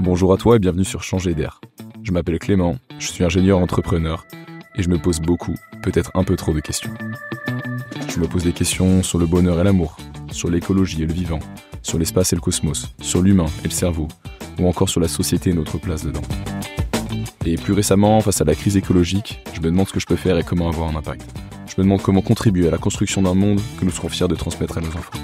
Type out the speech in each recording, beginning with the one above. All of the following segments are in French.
Bonjour à toi et bienvenue sur Changer d'air. Je m'appelle Clément, je suis ingénieur entrepreneur et je me pose beaucoup, peut-être un peu trop de questions. Je me pose des questions sur le bonheur et l'amour, sur l'écologie et le vivant, sur l'espace et le cosmos, sur l'humain et le cerveau, ou encore sur la société et notre place dedans. Et plus récemment, face à la crise écologique, je me demande ce que je peux faire et comment avoir un impact. Je me demande comment contribuer à la construction d'un monde que nous serons fiers de transmettre à nos enfants.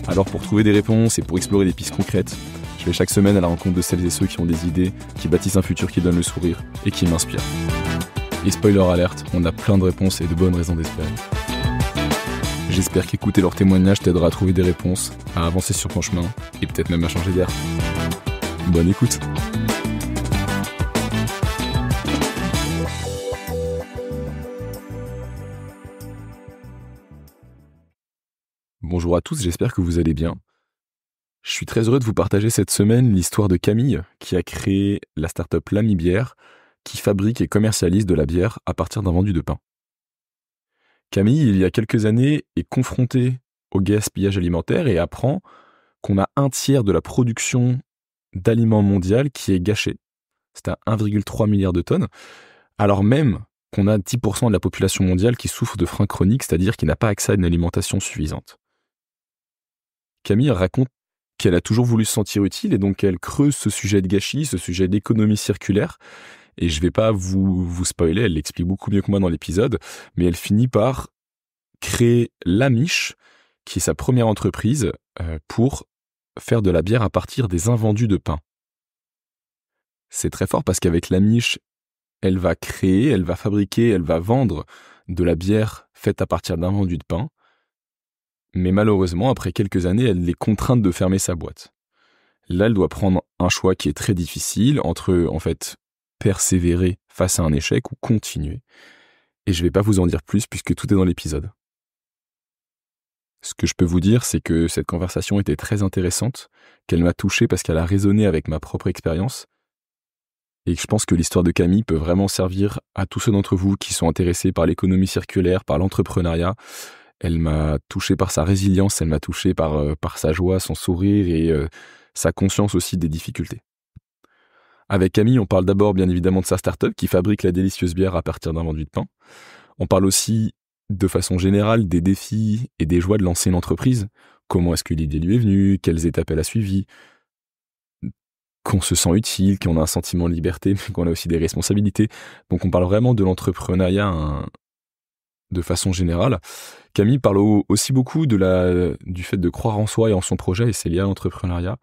Alors pour trouver des réponses et pour explorer des pistes concrètes, je vais chaque semaine à la rencontre de celles et ceux qui ont des idées, qui bâtissent un futur qui donne le sourire et qui m'inspire. Et spoiler alerte, on a plein de réponses et de bonnes raisons d'espérer. J'espère qu'écouter leurs témoignages t'aidera à trouver des réponses, à avancer sur ton chemin et peut-être même à changer d'air. Bonne écoute. Bonjour à tous, j'espère que vous allez bien. Je suis très heureux de vous partager cette semaine l'histoire de Camille, qui a créé la start-up L'Ami Bière, qui fabrique et commercialise de la bière à partir d'un vendu de pain. Camille, il y a quelques années, est confrontée au gaspillage alimentaire et apprend qu'on a un tiers de la production d'aliments mondiale qui est gâchée. C'est à 1,3 milliard de tonnes, alors même qu'on a 10% de la population mondiale qui souffre de frein chronique, c'est-à-dire qui n'a pas accès à une alimentation suffisante. Camille raconte qu'elle a toujours voulu se sentir utile et donc elle creuse ce sujet de gâchis, ce sujet d'économie circulaire. Et je ne vais pas vous spoiler, elle l'explique beaucoup mieux que moi dans l'épisode, mais elle finit par créer l'Amish, qui est sa première entreprise pour faire de la bière à partir des invendus de pain. C'est très fort parce qu'avec l'Amish, elle va créer, elle va fabriquer, elle va vendre de la bière faite à partir d'invendus de pain. Mais malheureusement, après quelques années, elle est contrainte de fermer sa boîte. Là, elle doit prendre un choix qui est très difficile entre, en fait, persévérer face à un échec ou continuer. Et je ne vais pas vous en dire plus puisque tout est dans l'épisode. Ce que je peux vous dire, c'est que cette conversation était très intéressante, qu'elle m'a touché parce qu'elle a résonné avec ma propre expérience, et que je pense que l'histoire de Camille peut vraiment servir à tous ceux d'entre vous qui sont intéressés par l'économie circulaire, par l'entrepreneuriat. Elle m'a touché par sa résilience, elle m'a touché par sa joie, son sourire et sa conscience aussi des difficultés. Avec Camille, on parle d'abord bien évidemment de sa start-up qui fabrique la délicieuse bière à partir d'un vendu de pain. On parle aussi de façon générale des défis et des joies de lancer une entreprise. Comment est-ce que l'idée lui est venue, quelles étapes elle a suivies, qu'on se sent utile, qu'on a un sentiment de liberté, mais qu'on a aussi des responsabilités. Donc on parle vraiment de l'entrepreneuriat de façon générale. Camille parle aussi beaucoup du fait de croire en soi et en son projet, et c'est lié à l'entrepreneuriat.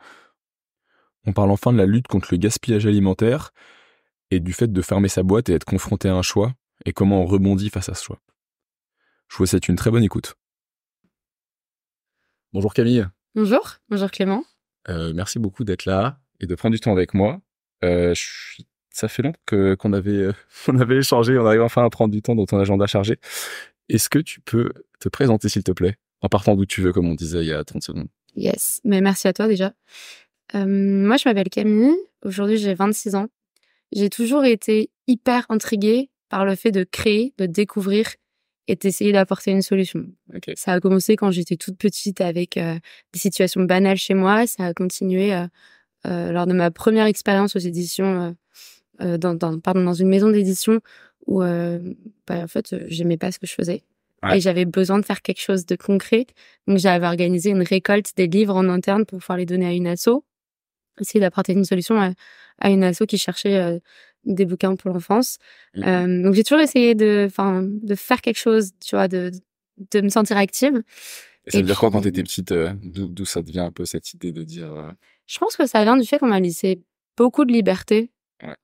On parle enfin de la lutte contre le gaspillage alimentaire et du fait de fermer sa boîte et être confronté à un choix, et comment on rebondit face à ce choix. Je vous souhaite une très bonne écoute. Bonjour Camille. Bonjour Clément. Merci beaucoup d'être là et de prendre du temps avec moi. Ça fait longtemps qu'on avait échangé, on arrive enfin à prendre du temps dans ton agenda chargé. Est-ce que tu peux te présenter s'il te plaît, en partant d'où tu veux, comme on disait il y a 30 secondes. Yes, mais merci à toi déjà. Moi je m'appelle Camille, aujourd'hui j'ai 26 ans. J'ai toujours été hyper intriguée par le fait de créer, de découvrir et d'essayer d'apporter une solution. Okay. Ça a commencé quand j'étais toute petite avec des situations banales chez moi, ça a continué lors de ma première expérience aux éditions, dans une maison d'édition où en fait j'aimais pas ce que je faisais. Ouais. Et j'avais besoin de faire quelque chose de concret. Donc j'avais organisé une récolte des livres en interne pour pouvoir les donner à une asso. Essayer d'apporter une solution à une asso qui cherchait des bouquins pour l'enfance. Donc j'ai toujours essayé de faire quelque chose, tu vois, de me sentir active. Et ça veut dire quoi quand t'étais petite, d'où ça devient un peu cette idée de dire... Je pense que ça vient du fait qu'on m'a laissé beaucoup de liberté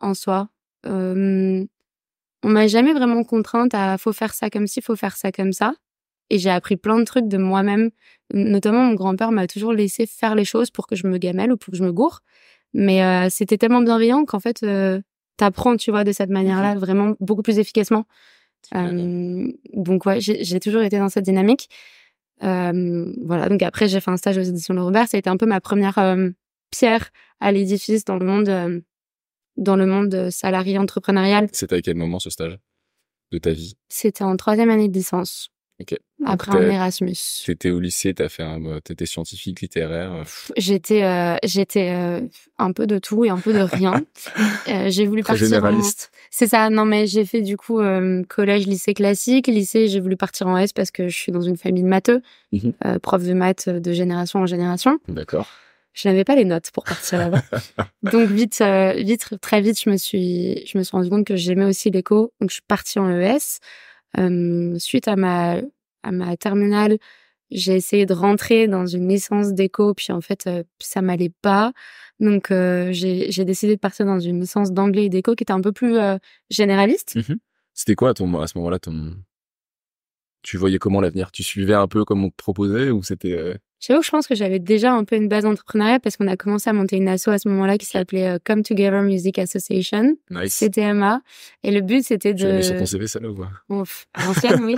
en soi. On m'a jamais vraiment contrainte à faut faire ça comme ci, faut faire ça comme ça. Et j'ai appris plein de trucs de moi-même. Notamment, mon grand-père m'a toujours laissé faire les choses pour que je me gamelle ou pour que je me gourre. Mais c'était tellement bienveillant qu'en fait, t'apprends, tu vois, de cette manière-là, vraiment beaucoup plus efficacement. Donc ouais, j'ai toujours été dans cette dynamique. Voilà, donc après, j'ai fait un stage aux éditions Le Robert. Ça a été un peu ma première pierre à l'édifice dans le monde salarié entrepreneurial. C'était à quel moment ce stage de ta vie? C'était en 3e année de licence. Ok. Après Donc, un Erasmus. t'étais au lycée, t'étais scientifique, littéraire. J'étais un peu de tout et un peu de rien. J'ai voulu Très partir généraliste. C'est ça, non mais j'ai fait du coup collège, lycée classique. Lycée, j'ai voulu partir en S parce que je suis dans une famille de matheux, prof de maths de génération en génération. D'accord. Je n'avais pas les notes pour partir là-bas. Donc très vite, je me suis rendu compte que j'aimais aussi l'éco. Donc je suis partie en ES. Suite à ma terminale, j'ai essayé de rentrer dans une licence d'éco, puis en fait, ça m'allait pas. Donc j'ai décidé de partir dans une licence d'anglais et d'éco qui était un peu plus généraliste. C'était quoi à ce moment-là tu voyais comment l'avenir? Tu suivais un peu comme on te proposait ou c'était J'avoue que je pense que j'avais déjà un peu une base d'entrepreneuriat parce qu'on a commencé à monter une asso à ce moment-là qui s'appelait Come Together Music Association, nice. CTMA. Et le but, c'était Tu l'as mis sur de... ton CV, ça là ou quoi? Ouf, à l'ancienne, oui.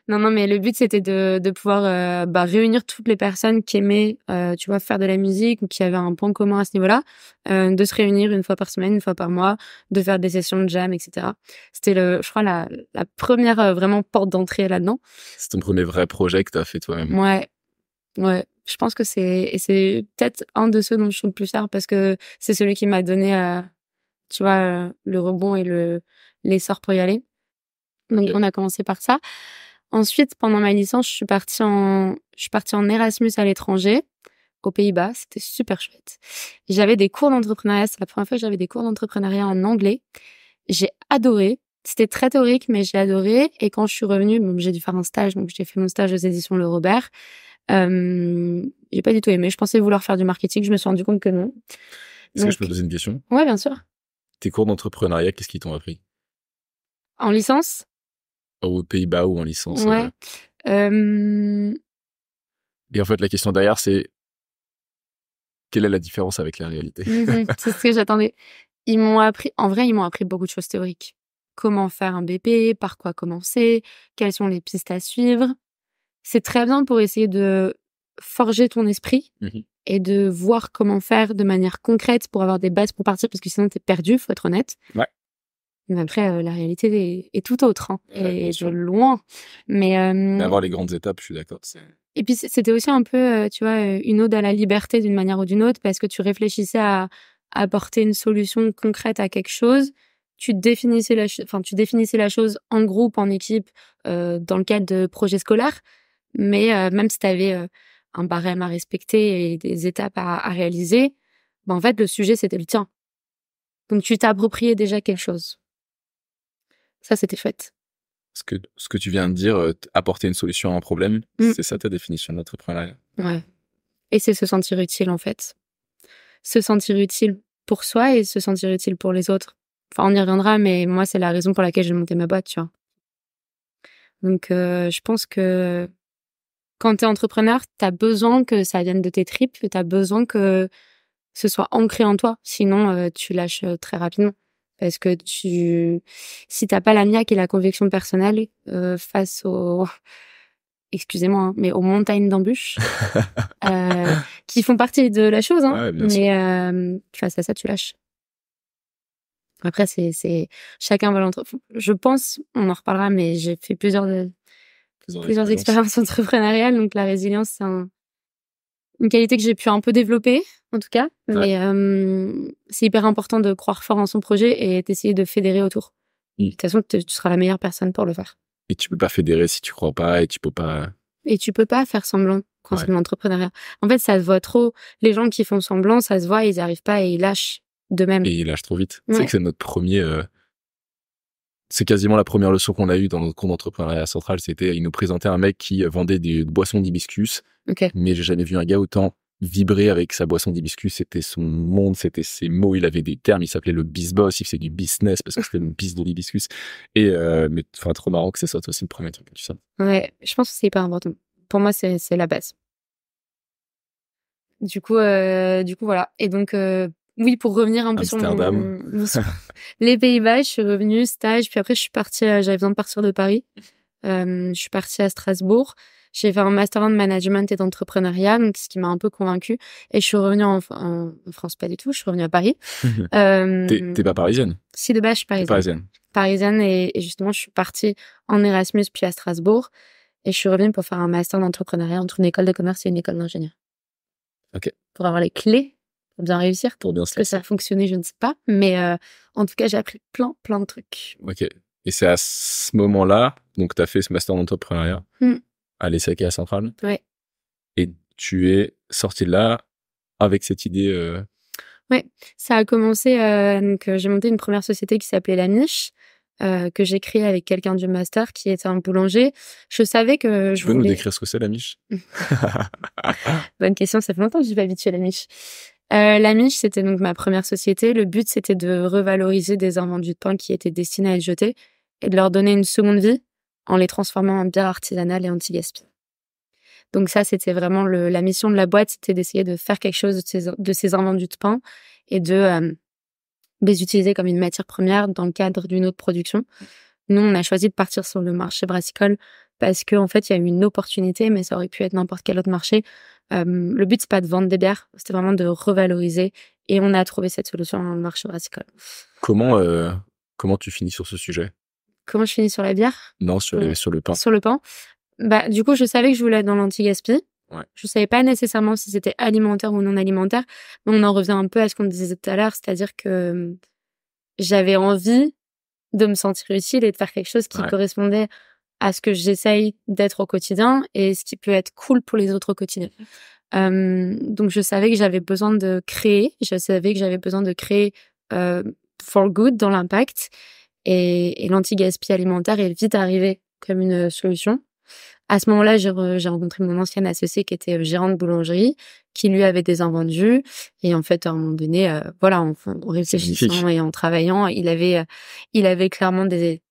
Non, mais le but, c'était de pouvoir réunir toutes les personnes qui aimaient, tu vois, faire de la musique ou qui avaient un point commun à ce niveau-là, de se réunir une fois par semaine, une fois par mois, de faire des sessions de jam, etc. C'était, je crois, la première vraiment porte d'entrée là-dedans. C'est ton premier vrai projet que t'as fait toi-même. Ouais. Je pense que c'est peut-être un de ceux dont je suis le plus fière parce que c'est celui qui m'a donné, tu vois, le rebond et l'essor pour y aller. Donc, on a commencé par ça. Ensuite, pendant ma licence, je suis partie en Erasmus à l'étranger, aux Pays-Bas. C'était super chouette. J'avais des cours d'entrepreneuriat. C'est la première fois que j'avais des cours d'entrepreneuriat en anglais. J'ai adoré. C'était très théorique, mais j'ai adoré. Et quand je suis revenue, j'ai dû faire un stage. Donc, j'ai fait mon stage aux éditions Le Robert. J'ai pas du tout aimé. Je pensais vouloir faire du marketing. Je me suis rendu compte que non. Est-ce que je peux te poser une question? Ouais, bien sûr. Tes cours d'entrepreneuriat, qu'est-ce qu'ils t'ont appris? En licence? Aux Pays-Bas ou en licence? Ouais. Et en fait, la question derrière, c'est quelle est la différence avec la réalité? C'est ce que j'attendais. Ils m'ont appris beaucoup de choses théoriques. Comment faire un BP, par quoi commencer, quelles sont les pistes à suivre. C'est très bien pour essayer de forger ton esprit et de voir comment faire de manière concrète pour avoir des bases pour partir, parce que sinon t'es perdu, faut être honnête. Ouais. Mais après, la réalité est tout autre, hein, et de loin. Mais avoir les grandes étapes, je suis d'accord. Et puis c'était aussi un peu, tu vois, une ode à la liberté d'une manière ou d'une autre, parce que tu réfléchissais à apporter une solution concrète à quelque chose. Tu définissais la chose en groupe, en équipe, dans le cadre de projets scolaires. Mais même si tu avais un barème à respecter et des étapes à réaliser, en fait, le sujet, c'était le tien. Donc, tu t'appropriais déjà quelque chose. Ça, c'était chouette. Ce que tu viens de dire, apporter une solution à un problème, c'est ça ta définition de l'entrepreneuriat? Ouais. Et c'est se sentir utile, en fait. Se sentir utile pour soi et se sentir utile pour les autres. Enfin, on y reviendra, mais moi, c'est la raison pour laquelle j'ai monté ma boîte, tu vois. Donc, je pense que quand t'es entrepreneur, t'as besoin que ça vienne de tes tripes, t'as besoin que ce soit ancré en toi. Sinon, tu lâches très rapidement. Parce que si t'as pas la niaque et la conviction personnelle face excusez-moi, hein, mais aux montagnes d'embûches qui font partie de la chose, hein, ouais, bien sûr. Face à ça, tu lâches. Après, c'est chacun va l'entreprendre. Je pense, on en reparlera, mais j'ai fait plusieurs expériences entrepreneuriales, donc la résilience, c'est une qualité que j'ai pu un peu développer, en tout cas. Ouais. Mais c'est hyper important de croire fort en son projet et d'essayer de fédérer autour. De toute façon, tu seras la meilleure personne pour le faire. Et tu peux pas fédérer si tu crois pas, et tu peux pas faire semblant quand c'est de l'entrepreneuriat. En fait, ça se voit trop. Les gens qui font semblant, ça se voit, ils n'y arrivent pas et ils lâchent d'eux-mêmes. Et ils lâchent trop vite. Ouais. Tu sais que c'est notre premier... C'est quasiment la première leçon qu'on a eue dans notre cours d'entrepreneuriat central. C'était, il nous présentait un mec qui vendait des boissons d'hibiscus. Okay. Mais j'ai jamais vu un gars autant vibrer avec sa boisson d'hibiscus. C'était son monde, c'était ses mots. Il avait des termes. Il s'appelait le biz-boss. Il faisait du business parce que c'était le biz de l'hibiscus. Et, mais, enfin, trop marrant que c'est ça. Toi, c'est le premier truc que tu sais. Ouais, je pense que c'est hyper important. Pour moi, c'est la base. Du coup, voilà. Et donc, oui, pour revenir un peu sur les Pays-Bas, je suis revenue, stage, puis après je suis partie, j'avais besoin de partir de Paris. Je suis partie à Strasbourg. J'ai fait un master en management et d'entrepreneuriat, donc ce qui m'a un peu convaincue. Et je suis revenue en France, pas du tout, je suis revenue à Paris. T'es pas parisienne? Si, de base, je suis parisienne. parisienne et justement, je suis partie en Erasmus puis à Strasbourg et je suis revenue pour faire un master d'entrepreneuriat entre une école de commerce et une école d'ingénieur. Ok. Pour avoir les clés, pour bien réussir. Pour bien Est-ce que ça a fonctionné, je ne sais pas. Mais en tout cas, j'ai appris plein de trucs. Ok. Et c'est à ce moment-là, donc tu as fait ce master d'entrepreneuriat à l'ESSEC et à Centrale. Ouais. Et tu es sorti de là avec cette idée. Ouais, ça a commencé. Donc, j'ai monté une première société qui s'appelait La Miche, que j'ai créée avec quelqu'un du master qui était un boulanger. Je savais que Tu peux nous décrire ce que c'est, La Miche? Bonne question, ça fait longtemps que je suis pas habituée à La Miche. La Miche, c'était donc ma première société. Le but, c'était de revaloriser des invendus de pain qui étaient destinés à être jetés et de leur donner une seconde vie en les transformant en bière artisanale et anti-gaspi. Donc ça, c'était vraiment la mission de la boîte, c'était d'essayer de faire quelque chose de ces invendus de pain et de les utiliser comme une matière première dans le cadre d'une autre production. Nous, on a choisi de partir sur le marché brassicole parce qu'en fait, il y a eu une opportunité, mais ça aurait pu être n'importe quel autre marché. Le but, c'est pas de vendre des bières, c'était vraiment de revaloriser et on a trouvé cette solution dans le marché brassicole. Comment tu finis sur ce sujet? Comment je finis sur la bière? Non, sur le pain. Sur le pain. Bah, du coup, je savais que je voulais être dans l'anti-gaspi. Ouais. Je savais pas nécessairement si c'était alimentaire ou non alimentaire, mais on en revient un peu à ce qu'on disait tout à l'heure, c'est-à-dire que j'avais envie de me sentir utile et de faire quelque chose qui correspondait à ce que j'essaye d'être au quotidien et ce qui peut être cool pour les autres au quotidien. Donc, je savais que j'avais besoin de créer. Je savais que j'avais besoin de créer for good dans l'impact et l'anti-gaspi alimentaire est vite arrivé comme une solution. À ce moment-là, j'ai rencontré mon ancienne associée qui était gérante de boulangerie, qui lui avait des invendus. Et en fait, à un moment donné, en réfléchissant et en travaillant, il avait clairement des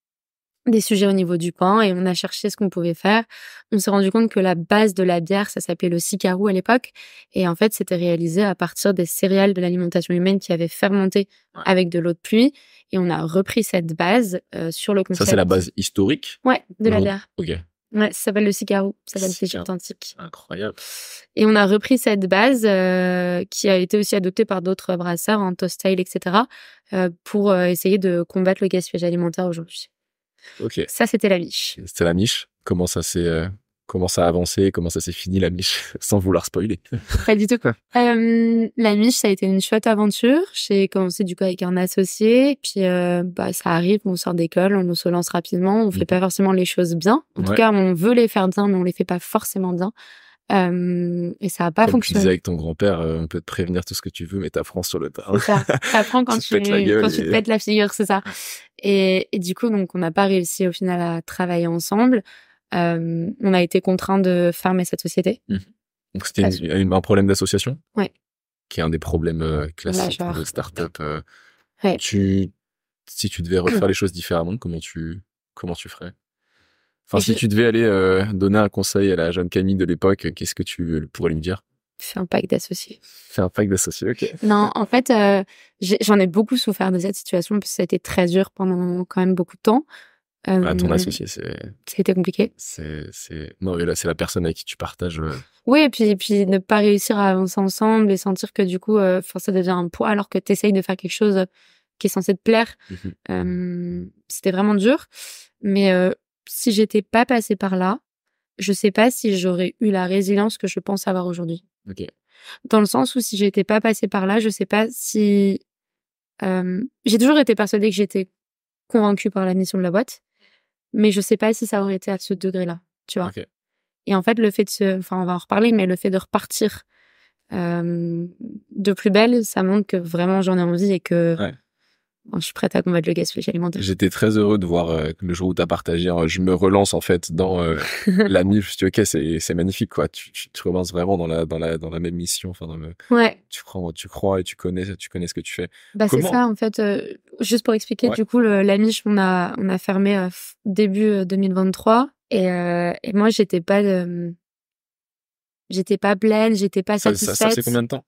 sujets au niveau du pain et on a cherché ce qu'on pouvait faire. On s'est rendu compte que la base de la bière, ça s'appelait le sicarou à l'époque. Et en fait, c'était réalisé à partir des céréales de l'alimentation humaine qui avaient fermenté avec de l'eau de pluie. Et on a repris cette base sur le concept. Ça, c'est la base historique? Ouais, de la bière. Ok. Ouais, ça s'appelle le sicarou, ça s'appelle Pêche Authentique. Incroyable. Et on a repris cette base qui a été aussi adoptée par d'autres brasseurs, en Toastyle, etc., pour essayer de combattre le gaspillage alimentaire aujourd'hui. Ok. Ça, c'était La Miche. C'était La Miche. Comment ça a avancé? Comment ça s'est fini, La Miche? Sans vouloir spoiler. Pas du tout. La Miche, ça a été une chouette aventure. J'ai commencé du coup avec un associé. Puis ça arrive, on sort d'école, on se lance rapidement. On fait pas forcément les choses bien. En tout cas, on veut les faire bien, mais on les fait pas forcément bien. Et ça a pas fonctionné. Tu disais avec ton grand-père, on peut te prévenir tout ce que tu veux, mais t'apprends sur le tas. C'est ça. T'apprends quand tu te pètes la figure, c'est ça. Et du coup, donc, on n'a pas réussi au final à travailler ensemble. On a été contraints de fermer cette société. Donc, c'était un problème d'association? Ouais. Qui est un des problèmes classiques de start-up. Ouais. Si tu devais refaire les choses différemment, comment tu ferais? Enfin, si tu devais aller donner un conseil à la jeune Camille de l'époque, qu'est-ce que tu pourrais lui dire? Fais un pack d'associés. Fais un pack d'associés, ok. Non, en fait, j'en ai beaucoup souffert de cette situation parce que ça a été très dur pendant quand même beaucoup de temps. Ton associé, c'était compliqué. Non, mais là, c'est la personne avec qui tu partages. Oui, et puis ne pas réussir à avancer ensemble et sentir que du coup, ça devient un poids alors que tu essayes de faire quelque chose qui est censé te plaire. C'était vraiment dur. Mais si j'étais pas passée par là, je sais pas si j'aurais eu la résilience que je pense avoir aujourd'hui. Ok. Dans le sens où si j'étais pas passée par là, je sais pas si... j'ai toujours été persuadée que j'étais convaincue par la mission de la boîte, mais je sais pas si ça aurait été à ce degré-là, tu vois. Okay. Et en fait, le fait on va en reparler, mais le fait de repartir de plus belle, ça montre que vraiment j'en ai envie et que je suis prête à combattre le gaspillage alimentaire. J'étais très heureux de voir le jour où tu as partagé. Je me relance en fait dans la MIF. Je dis ok, c'est magnifique quoi. Tu te relances vraiment dans la même mission. Enfin, tu crois et tu connais ce que tu fais. Bah c'est ça en fait. Juste pour expliquer, du coup, la MIF, on a fermé début 2023 et moi j'étais pas pleine, j'étais pas satisfaite. Ça c'est combien de temps?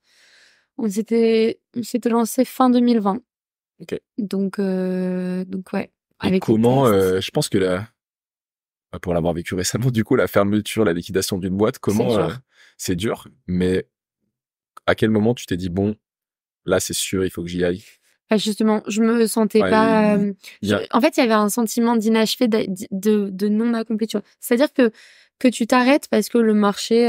On s'était lancé fin 2020. Ok. Donc ouais. Et comment je pense que pour l'avoir vécu récemment, du coup, la fermeture, la liquidation d'une boîte, comment c'est dur, mais à quel moment tu t'es dit bon, là c'est sûr, il faut que j'y aille? Justement, je me sentais pas. En fait, il y avait un sentiment d'inachevé, de non accompli. Tu vois. C'est-à-dire que tu t'arrêtes parce que le marché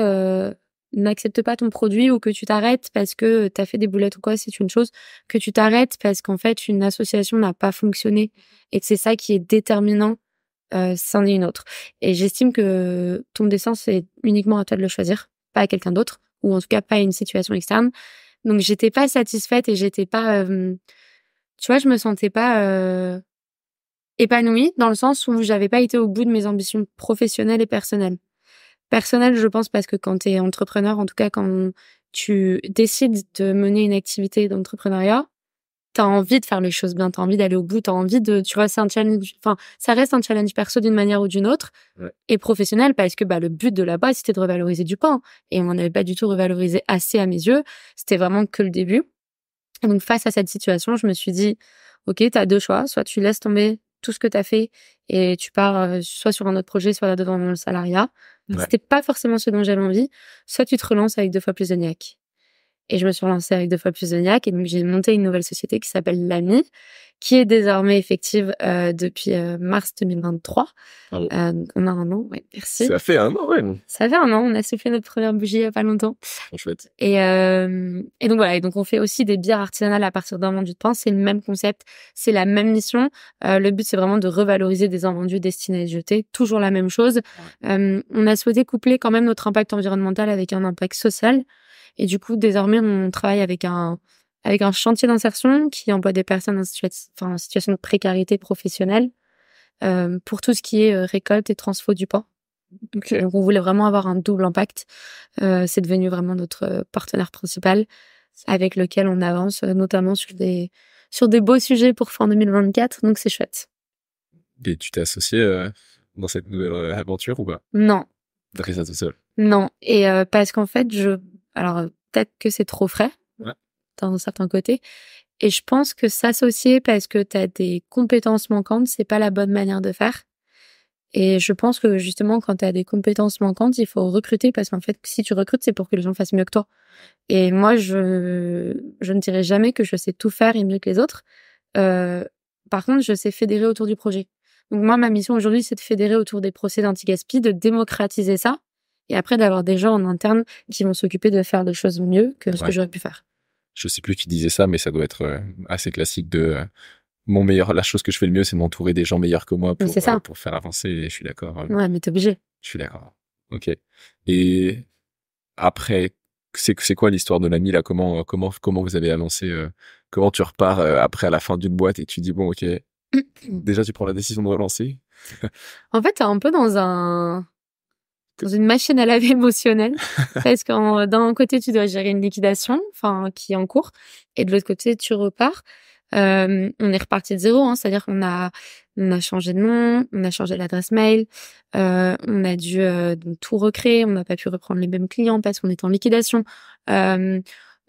n'accepte pas ton produit, ou que tu t'arrêtes parce que t'as fait des boulettes ou quoi, c'est une chose. Que tu t'arrêtes parce qu'en fait une association n'a pas fonctionné et que c'est ça qui est déterminant, c'en est une autre. Et j'estime que ton destin, c'est uniquement à toi de le choisir, pas à quelqu'un d'autre, ou en tout cas pas à une situation externe. Donc j'étais pas satisfaite et j'étais pas. Tu vois, je me sentais pas épanouie, dans le sens où j'avais pas été au bout de mes ambitions professionnelles et personnelles. Personnelles, je pense, parce que quand t'es entrepreneur, en tout cas quand tu décides de mener une activité d'entrepreneuriat, t'as envie de faire les choses bien, t'as envie d'aller au bout, t'as envie de, tu vois, c'est un challenge, enfin, ça reste un challenge perso d'une manière ou d'une autre, et professionnel, parce que le but de la base, c'était de revaloriser du pain, et on n'avait pas du tout revalorisé assez à mes yeux, c'était vraiment que le début. Et donc, face à cette situation, je me suis dit, OK, t'as deux choix. Soit tu laisses tomber tout ce que t'as fait et tu pars soit sur un autre projet, soit devant le salariat. C'était pas forcément ce dont j'avais envie. Soit tu te relances avec 2 fois plus de niaque. Et je me suis relancée avec 2 fois plus de niaque. Et donc, j'ai monté une nouvelle société qui s'appelle L'Ami, qui est désormais effective depuis mars 2023. Bravo. Donc on a un an, merci. Ça fait un an, ouais. Ça fait un an, on a soufflé notre première bougie il y a pas longtemps. Trop chouette. Et donc voilà, et donc on fait aussi des bières artisanales à partir d'invendus de pain. C'est le même concept, c'est la même mission. Le but, c'est vraiment de revaloriser des invendus destinés à être jetés. Toujours la même chose. On a souhaité coupler quand même notre impact environnemental avec un impact social. Et du coup, désormais, on travaille avec un chantier d'insertion qui emploie des personnes en situation de précarité professionnelle pour tout ce qui est récolte et transfo du pain. Donc on voulait vraiment avoir un double impact. C'est devenu vraiment notre partenaire principal avec lequel on avance, notamment sur des beaux sujets pour fin 2024. Donc c'est chouette. Et tu t'es associé dans cette nouvelle aventure ou pas? Non. T'as fait ça tout seul? Non. Et parce qu'en fait, alors peut-être que c'est trop frais d'un certain côté. Et je pense que s'associer parce que t'as des compétences manquantes, c'est pas la bonne manière de faire. Et je pense que justement, quand tu as des compétences manquantes, il faut recruter, parce qu'en fait, si tu recrutes, c'est pour que les gens fassent mieux que toi. Et moi, je ne dirais jamais que je sais tout faire et mieux que les autres. Par contre, je sais fédérer autour du projet. Donc moi, ma mission aujourd'hui, c'est de fédérer autour des procès d'anti-gaspi, de démocratiser ça, et après d'avoir des gens en interne qui vont s'occuper de faire des choses mieux que ce que j'aurais pu faire. Je sais plus qui disait ça, mais ça doit être assez classique de... la chose que je fais le mieux, c'est de m'entourer des gens meilleurs que moi pour faire avancer. Et je suis d'accord. Ouais, mais t'es obligé. Je suis d'accord. Ok. Et après, c'est quoi l'histoire de L'Ami là? Comment vous avez avancé? Comment tu repars après à la fin d'une boîte et tu dis bon, ok. Déjà, tu prends la décision de relancer. En fait, t'es un peu dans une machine à laver émotionnelle, parce que d'un côté, tu dois gérer une liquidation, qui est en cours, et de l'autre côté, tu repars. On est reparti de zéro, c'est-à-dire qu'on a changé de nom, on a changé l'adresse mail, on a dû donc tout recréer, on n'a pas pu reprendre les mêmes clients parce qu'on est en liquidation.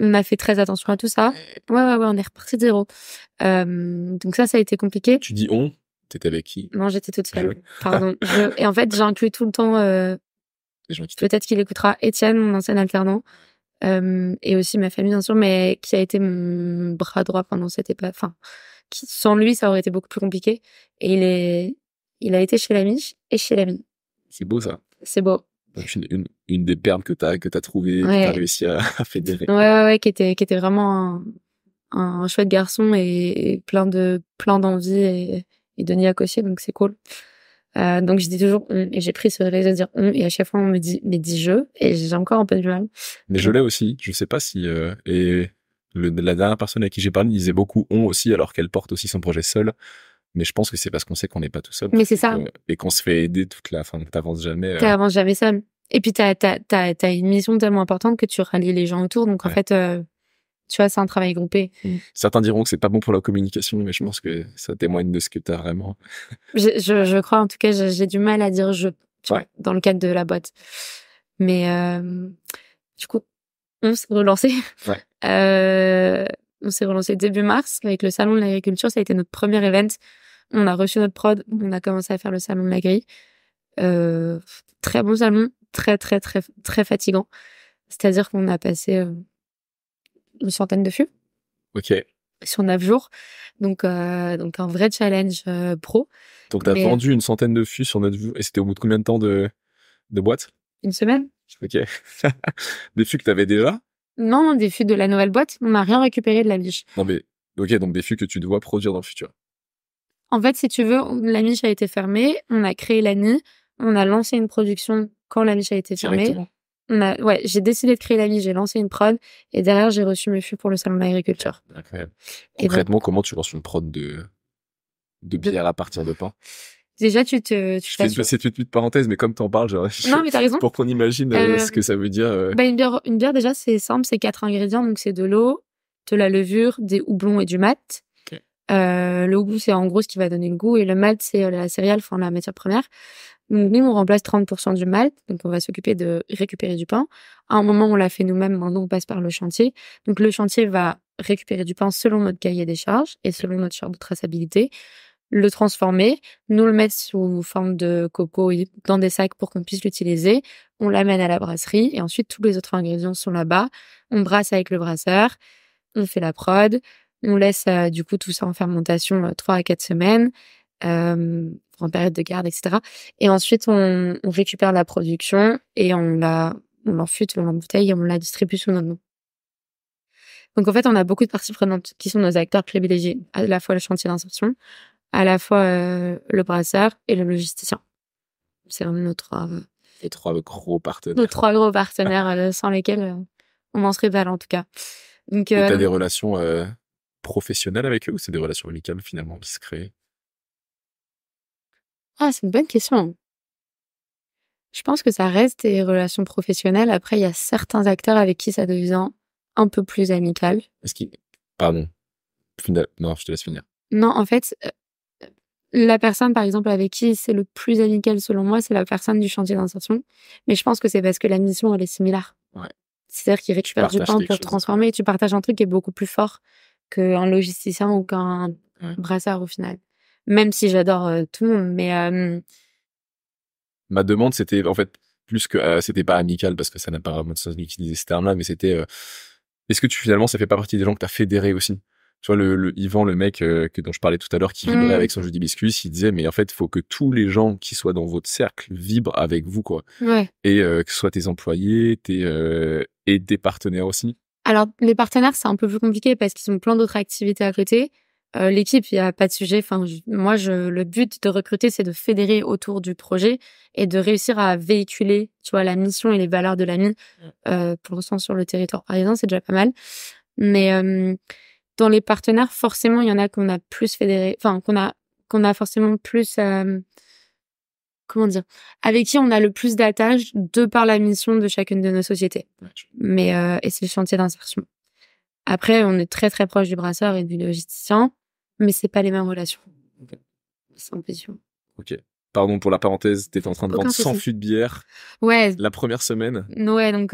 On a fait très attention à tout ça. Ouais, on est reparti de zéro. Donc ça a été compliqué. Tu dis on? T'étais avec qui? Non, j'étais toute seule. Pardon. Et en fait, j'inclus tout le temps, peut-être qu'il écoutera, Étienne, mon ancien alternant. Et aussi ma famille, bien sûr, mais qui a été mon bras droit pendant cette époque. Sans lui, ça aurait été beaucoup plus compliqué. Et il a été chez l'ami et chez l'ami. C'est beau, ça. C'est beau. Donc une des perles que t'as trouvées, que t'as réussi à fédérer. Ouais, qui était vraiment un chouette garçon et plein d'envie et de niaque aussi, donc c'est cool. Donc je dis toujours et j'ai pris ce réflexe de dire et à chaque fois on me dit mais dis je, et j'ai encore un peu du mal. Mais je l'ai aussi, je sais pas si la dernière personne à qui j'ai parlé disait beaucoup on aussi, alors qu'elle porte aussi son projet seule, mais je pense que c'est parce qu'on sait qu'on n'est pas tout seul. Mais c'est ça. Et qu'on se fait aider toute la fin, t'avances jamais. T'avances jamais seul. Et puis t'as une mission tellement importante que tu rallies les gens autour, donc en fait tu vois, c'est un travail groupé. Certains diront que c'est pas bon pour la communication, mais je pense que ça témoigne de ce que t'as vraiment. Je crois, en tout cas, j'ai du mal à dire dans le cadre de la boîte. Mais du coup, on s'est relancé. On s'est relancé début mars avec le salon de l'agriculture. Ça a été notre premier event. On a reçu notre prod. On a commencé à faire le salon de l'agri. Très bon salon, très très très très fatigant. C'est-à-dire qu'on a passé une centaine de fûts. Ok. sur 9 jours. Donc un vrai challenge pro. Donc, t'as vendu une centaine de fûts sur 9 jours. Et c'était au bout de combien de temps de boîte? Une semaine. Ok. Des fûts que t'avais déjà? Non, des fûts de la nouvelle boîte. On n'a rien récupéré de la niche. Non, mais ok, donc des fûts que tu dois produire dans le futur. En fait, si tu veux, la niche a été fermée. On a créé la NI. On a lancé une production quand la niche a été fermée. J'ai décidé de créer la niche, j'ai lancé une prod et derrière j'ai reçu mes fûts pour le salon de l'agriculture. Incroyable. Concrètement, comment tu lances une prod de bière à partir de pain? Déjà, je fais une petite parenthèse, mais comme t'en parles, non, mais t'as raison. Pour qu'on imagine ce que ça veut dire. Une bière, déjà, c'est simple, c'est 4 ingrédients. Donc, c'est de l'eau, de la levure, des houblons et du malt. Okay. Le houblon, c'est en gros ce qui va donner le goût. Et le malt, c'est la céréale, enfin, la matière première. Donc, nous, on remplace 30% du malt. Donc, on va s'occuper de récupérer du pain. À un moment, on l'a fait nous-mêmes. Maintenant, on passe par le chantier. Donc, le chantier va récupérer du pain selon notre cahier des charges et selon notre charte de traçabilité, le transformer, nous le mettre sous forme de coco dans des sacs pour qu'on puisse l'utiliser. On l'amène à la brasserie et ensuite tous les autres ingrédients sont là-bas. On brasse avec le brasseur, on fait la prod, on laisse du coup tout ça en fermentation 3 à 4 semaines, en période de garde, etc. Et ensuite on récupère la production et on l'enfûte dans la bouteille et on la distribue sous notre nom. Donc en fait, on a beaucoup de parties prenantes qui sont nos acteurs privilégiés, à la fois le chantier d'insertion, à la fois le brasseur et le logisticien. C'est vraiment les 3 gros partenaires. Nos 3 gros partenaires sans lesquels on n'en serait pas là en tout cas. Donc, t'as des relations professionnelles avec eux ou c'est des relations amicales finalement qui se créent? Ah, c'est une bonne question. Je pense que ça reste des relations professionnelles. Après, il y a certains acteurs avec qui ça devient un peu plus amical. Pardon. Non, je te laisse finir. Non, en fait, la personne, par exemple, avec qui c'est le plus amical selon moi, c'est la personne du chantier d'insertion. Mais je pense que c'est parce que la mission, elle est similaire. Ouais. C'est-à-dire qu'il récupère du pain pour transformer et tu partages un truc qui est beaucoup plus fort qu'un logisticien ou qu'un brasseur au final. Même si j'adore tout le monde, mais... Ma demande, c'était en fait plus que... c'était pas amical parce que ça n'a pas vraiment de sens d'utiliser ce terme-là, mais c'était... est-ce que finalement, ça fait pas partie des gens que t'as fédérés aussi? Tu vois, le Yvan, le mec dont je parlais tout à l'heure, qui vibrait avec son jus d'hibiscus, il disait, mais en fait, il faut que tous les gens qui soient dans votre cercle vibrent avec vous, quoi. Ouais. Et que ce soit tes employés, et tes partenaires aussi. Alors, les partenaires, c'est un peu plus compliqué parce qu'ils ont plein d'autres activités à côté. L'équipe, il n'y a pas de sujet. Enfin, le but de recruter, c'est de fédérer autour du projet et de réussir à véhiculer, tu vois, la mission et les valeurs de la mine, pour l'instant sur le territoire parisien, c'est déjà pas mal. Mais dans les partenaires, forcément, il y en a qu'on a plus fédéré, enfin, qu'on a forcément plus, comment dire, avec qui on a le plus d'attaches de par la mission de chacune de nos sociétés. Mais, et c'est le chantier d'insertion. Après, on est très très proche du brasseur et du logisticien, mais c'est pas les mêmes relations. Okay. C'est un peu sûr. Ok. Pardon pour la parenthèse, t'étais en train de vendre 100 fûts de bière. Ouais. La première semaine. Ouais, donc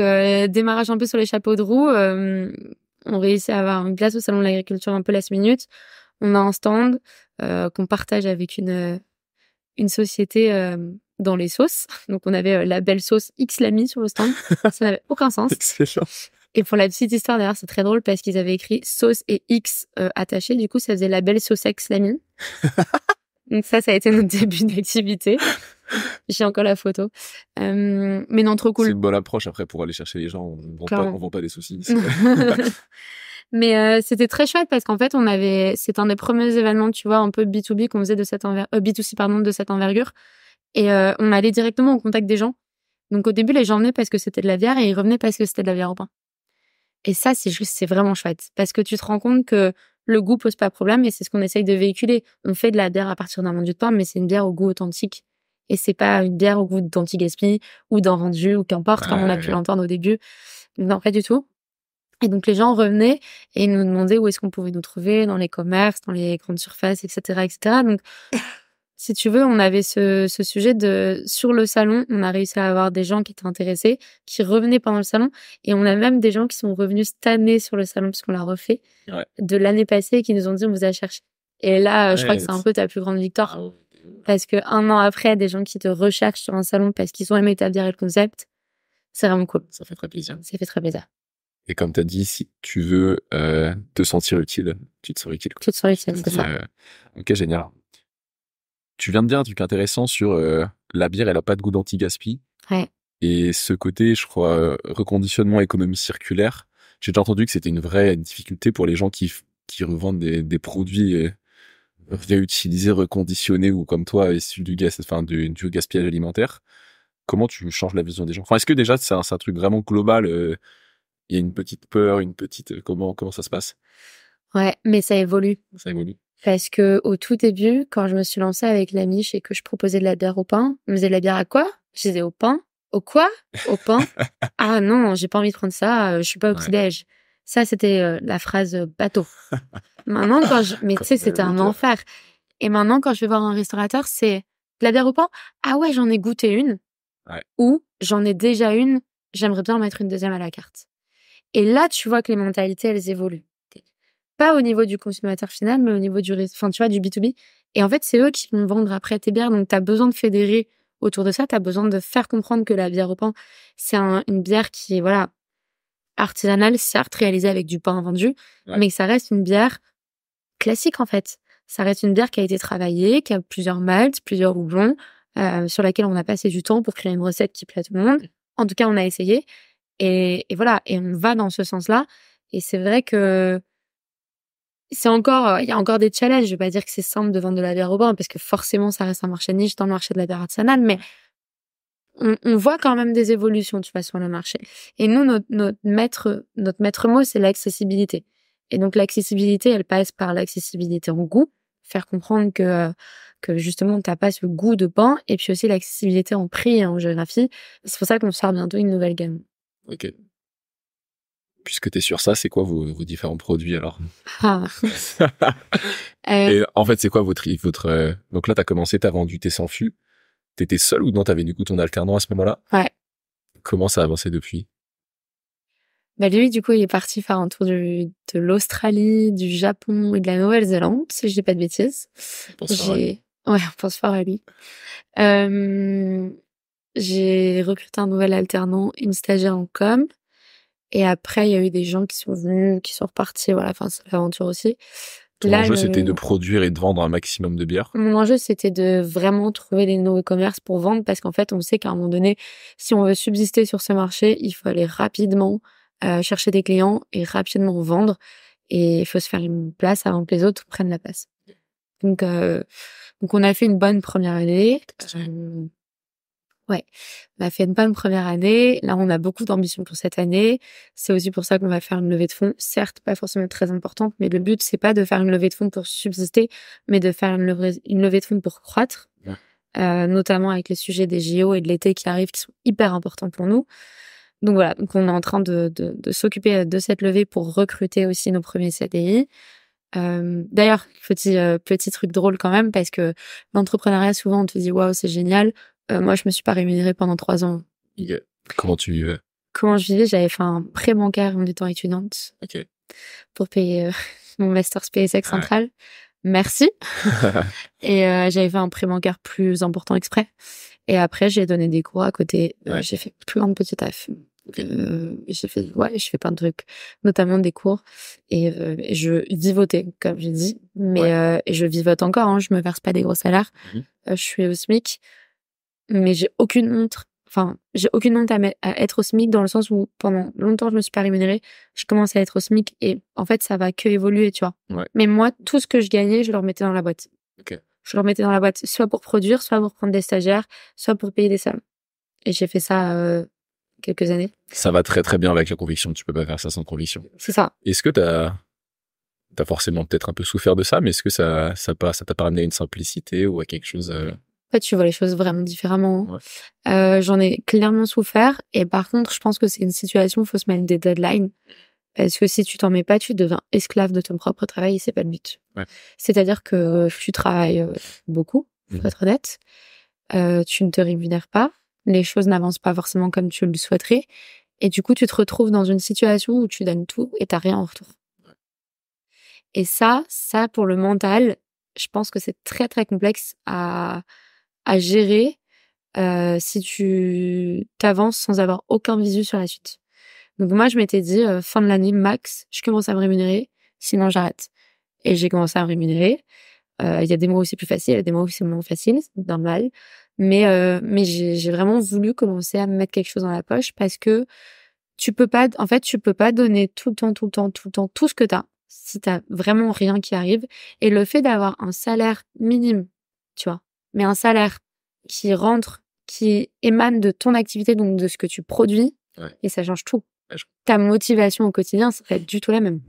démarrage un peu sur les chapeaux de roue. On réussit à avoir une place au salon de l'agriculture un peu last minute. On a un stand qu'on partage avec une société dans les sauces. Donc on avait la belle sauce X Lamy sur le stand. Ça n'avait aucun sens. Excellent. Et pour la petite histoire derrière, c'est très drôle parce qu'ils avaient écrit sauce et X attachés. Du coup, ça faisait la belle sauce X Lamy. Donc ça a été notre début d'activité. J'ai encore la photo. Mais non, trop cool. C'est une bonne approche après pour aller chercher les gens. On vend pas des saucisses. Mais c'était très chouette parce qu'en fait, c'est un des premiers événements, tu vois, un peu B2B qu'on faisait de cette B2C, pardon, de cette envergure. Et on allait directement au contact des gens. Donc au début, les gens venaient parce que c'était de la bière et ils revenaient parce que c'était de la bière au pain. Et ça, c'est vraiment chouette parce que tu te rends compte que le goût pose pas problème et c'est ce qu'on essaye de véhiculer. On fait de la bière à partir d'un vendu de pain, mais c'est une bière au goût authentique. Et c'est pas une bière au goût d'anti-gaspi ou d'un vendu ou qu'importe, comme on a pu l'entendre au début. Non, pas du tout. Et donc, les gens revenaient et ils nous demandaient où est-ce qu'on pouvait nous trouver dans les commerces, dans les grandes surfaces, etc., etc. Donc, si tu veux, on avait ce sujet sur le salon, on a réussi à avoir des gens qui étaient intéressés, qui revenaient pendant le salon. Et on a même des gens qui sont revenus cette année sur le salon, puisqu'on l'a refait, de l'année passée, et qui nous ont dit, on vous a cherché. Et là, je crois que c'est un peu ta plus grande victoire. Parce que 1 an après, des gens qui te recherchent sur un salon parce qu'ils ont aimé ta bière et le concept, c'est vraiment cool. Ça fait très plaisir. Ça fait très plaisir. Et comme tu as dit, si tu veux te sentir utile, tu te sens utile, quoi. Tu te sens utile, c'est ça. Ok, génial. Tu viens de dire un truc intéressant sur la bière, elle a pas de goût d'anti-gaspi. Ouais. Et ce côté, je crois, reconditionnement, économie circulaire, j'ai déjà entendu que c'était une vraie difficulté pour les gens qui revendent des produits réutilisés, reconditionnés ou comme toi, issus du du gaspillage alimentaire. Comment tu changes la vision des gens? Enfin, est-ce que déjà c'est un truc vraiment global? Il y a une petite peur, comment ça se passe? Ouais, mais ça évolue. Ça évolue. Parce que au tout début, quand je me suis lancée avec la miche et que je proposais de la bière au pain, on me disait: «De la bière à quoi?» Je disais: «Au pain». «Au quoi?» «Au pain». «Ah non, j'ai pas envie de prendre ça, je suis pas au Ouais. petit-déj». Ça, c'était, la phrase, bateau. Maintenant mais tu sais, c'était un enfer. Et maintenant, quand je vais voir un restaurateur, c'est: «De la bière au pain?» «Ah ouais, j'en ai goûté une». Ouais. Ou: «J'en ai déjà une, j'aimerais bien en mettre une deuxième à la carte». Et là, tu vois que les mentalités, elles évoluent. Pas au niveau du consommateur final, mais au niveau du tu vois, du B2B. Et en fait, c'est eux qui vont vendre après tes bières. Donc, tu as besoin de fédérer autour de ça. Tu as besoin de faire comprendre que la bière au pain, c'est une bière qui est, voilà, artisanale, certes, réalisée avec du pain vendu, mais que ça reste une bière classique, en fait. Ça reste une bière qui a été travaillée, qui a plusieurs maltes, plusieurs houblons, sur laquelle on a passé du temps pour créer une recette qui plaît à tout le monde. En tout cas, on a essayé. Et voilà. Et on va dans ce sens-là. Et c'est vrai que il y a encore des challenges. Je vais pas dire que c'est simple de vendre de la bière au pain parce que forcément, ça reste un marché niche dans le marché de la bière artisanale, mais on voit quand même des évolutions, tu vois, sur le marché. Et nous, notre maître mot, c'est l'accessibilité. Et donc, l'accessibilité, elle passe par l'accessibilité en goût, faire comprendre que justement, t'as pas ce goût de pain, et puis aussi l'accessibilité en prix et en géographie. C'est pour ça qu'on sort bientôt une nouvelle gamme. Ok. Puisque tu es sur ça, c'est quoi vos différents produits alors? Ah. Et en fait, c'est quoi votre donc là, t'as commencé, t'as vendu tes sans fûts. T'étais seule ou non? T'avais du coup ton alternant à ce moment-là? Ouais. Comment ça a avancé depuis? Bah lui, du coup, il est parti faire un tour de l'Australie, du Japon et de la Nouvelle-Zélande, si je dis pas de bêtises. Pense fort à lui. Ouais, on pense fort à lui. J'ai recruté un nouvel alternant, une stagiaire en com. Et après, il y a eu des gens qui sont venus, qui sont repartis. Voilà, enfin, c'est l'aventure aussi. Ton Là, enjeu, c'était de produire et de vendre un maximum de bière. mon enjeu, c'était de vraiment trouver des nouveaux commerces pour vendre, parce qu'en fait, on sait qu'à un moment donné, si on veut subsister sur ce marché, il faut aller rapidement chercher des clients et rapidement vendre. Et il faut se faire une place avant que les autres prennent la place. Donc on a fait une bonne première année. Ouais, on a fait une bonne première année. Là, on a beaucoup d'ambition pour cette année. C'est aussi pour ça qu'on va faire une levée de fonds. Certes, pas forcément très importante, mais le but, c'est pas de faire une levée de fonds pour subsister, mais de faire une levée de fonds pour croître. Ouais. Notamment avec les sujets des JO et de l'été qui arrivent, qui sont hyper importants pour nous. Donc voilà, donc on est en train de s'occuper de cette levée pour recruter aussi nos premiers CDI. D'ailleurs, petit truc drôle quand même, parce que l'entrepreneuriat, souvent, on te dit waouh, c'est génial. Moi, je me suis pas rémunérée pendant 3 ans. Yeah. Comment tu vivais? Comment je vivais? J'avais fait un prêt bancaire en étant étudiante. Ok. Pour payer mon master SpaceX Central. Merci. Et j'avais fait un prêt bancaire plus important exprès. Et après, j'ai donné des cours à côté. J'ai fait plein de petits tafs. Je fais plein de trucs, notamment des cours. Et je vivotais, comme j'ai dit. Mais et je vivote encore, hein, je me verse pas des gros salaires. Je suis au SMIC. Mais j'ai aucune honte. Enfin, j'ai aucune honte à être au SMIC, dans le sens où pendant longtemps, je me suis pas rémunérée. Je commence à être au SMIC et en fait, ça va que évoluer, tu vois. Ouais. Mais moi, tout ce que je gagnais, je le remettais dans la boîte. Okay. Je le remettais dans la boîte, soit pour produire, soit pour prendre des stagiaires, soit pour payer des salles. Et j'ai fait ça quelques années. Ça va très très bien avec la conviction. Tu peux pas faire ça sans conviction. C'est ça. Est-ce que t'as forcément peut-être un peu souffert de ça, mais est-ce que ça t'a pas ramené à une simplicité ou à quelque chose En fait, tu vois les choses vraiment différemment. Ouais. J'en ai clairement souffert. Et par contre, je pense que c'est une situation où il faut se mettre des deadlines. Parce que si tu t'en mets pas, tu deviens esclave de ton propre travail et c'est pas le but. Ouais. C'est-à-dire que tu travailles beaucoup, faut être honnête. Tu ne te rémunères pas. Les choses n'avancent pas forcément comme tu le souhaiterais. Et du coup, tu te retrouves dans une situation où tu donnes tout et t'as rien en retour. Ouais. Et ça, pour le mental, je pense que c'est très, très complexe à gérer si tu t'avances sans avoir aucun visu sur la suite. Donc moi, je m'étais dit, fin de l'année, max, je commence à me rémunérer, sinon j'arrête. Et j'ai commencé à me rémunérer. Il y a des mois où c'est plus facile, il y a des mois où c'est moins facile, c'est normal. Mais j'ai vraiment voulu commencer à me mettre quelque chose dans la poche parce que tu peux pas donner tout le temps, tout ce que t'as si t'as vraiment rien qui arrive. Et le fait d'avoir un salaire minime, tu vois, mais un salaire qui rentre, qui émane de ton activité, donc de ce que tu produis, et ça change tout. Ta motivation au quotidien, ça va être du tout la même.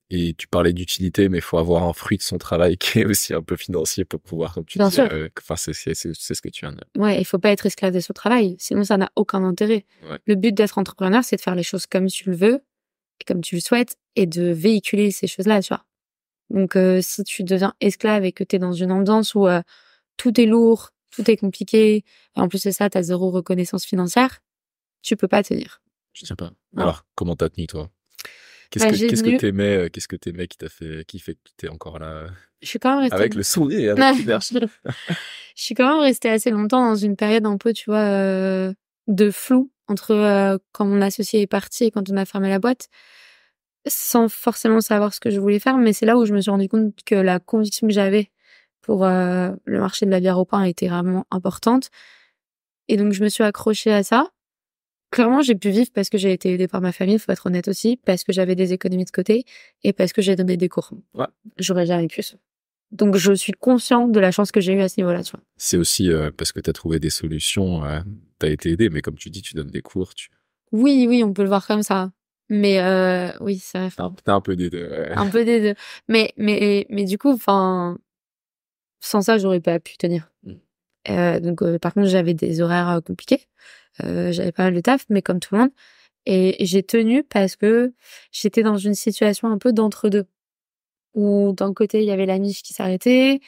Et tu parlais d'utilité, mais il faut avoir un fruit de son travail qui est aussi un peu financier pour pouvoir, comme tu Bien dis, sûr. c'est ce que tu viens de dire. Ouais, il faut pas être esclave de son travail, sinon ça n'a aucun intérêt. Ouais. Le but d'être entrepreneur, c'est de faire les choses comme tu le veux, comme tu le souhaites, et de véhiculer ces choses-là, tu vois. Donc, si tu deviens esclave et que t'es dans une ambiance où tout est lourd, tout est compliqué, et en plus de ça, t'as zéro reconnaissance financière, tu peux pas tenir. Je tiens pas. Ouais. Alors, comment t'as tenu, toi? Qu'est-ce que t'aimais qui fait que t'es encore là Je suis quand même restée... avec le sourire et avec l'énergie? Je suis quand même restée assez longtemps dans une période un peu, tu vois, de flou entre quand mon associé est parti et quand on a fermé la boîte, sans forcément savoir ce que je voulais faire. Mais c'est là où je me suis rendu compte que la conviction que j'avais pour le marché de la bière au pain était vraiment importante. Et donc, je me suis accrochée à ça. Clairement, j'ai pu vivre parce que j'ai été aidée par ma famille, faut être honnête aussi, parce que j'avais des économies de côté et parce que j'ai donné des cours. Ouais. J'aurais jamais pu ça. Donc, je suis consciente de la chance que j'ai eue à ce niveau-là, tu vois. C'est aussi parce que t'as trouvé des solutions, t'as été aidée, mais comme tu dis, tu donnes des cours, Oui, on peut le voir comme ça. Mais oui, c'est vrai. T'as un peu des deux. Ouais. Un peu des deux. Mais du coup, enfin, sans ça, j'aurais pas pu tenir. Donc, par contre, j'avais des horaires compliqués. J'avais pas mal de taf, mais comme tout le monde. Et j'ai tenu parce que j'étais dans une situation un peu d'entre-deux. Où d'un côté, il y avait la niche qui s'arrêtait.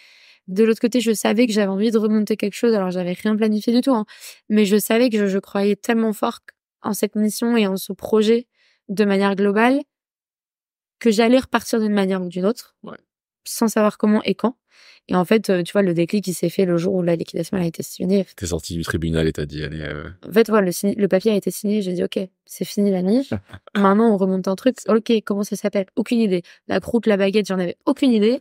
De l'autre côté, je savais que j'avais envie de remonter quelque chose. Alors, j'avais rien planifié du tout, hein. Mais je savais que je croyais tellement fort en cette mission et en ce projet de manière globale que j'allais repartir d'une manière ou d'une autre. Ouais. Sans savoir comment et quand. Et en fait, tu vois, le déclic, il s'est fait le jour où la liquidation a été signée. T'es sorti du tribunal et t'as dit, allez... En fait, voilà, le papier a été signé. J'ai dit, OK, c'est fini la niche. Maintenant, on remonte un truc. OK, comment ça s'appelle? Aucune idée. La croûte, la baguette, j'en avais aucune idée.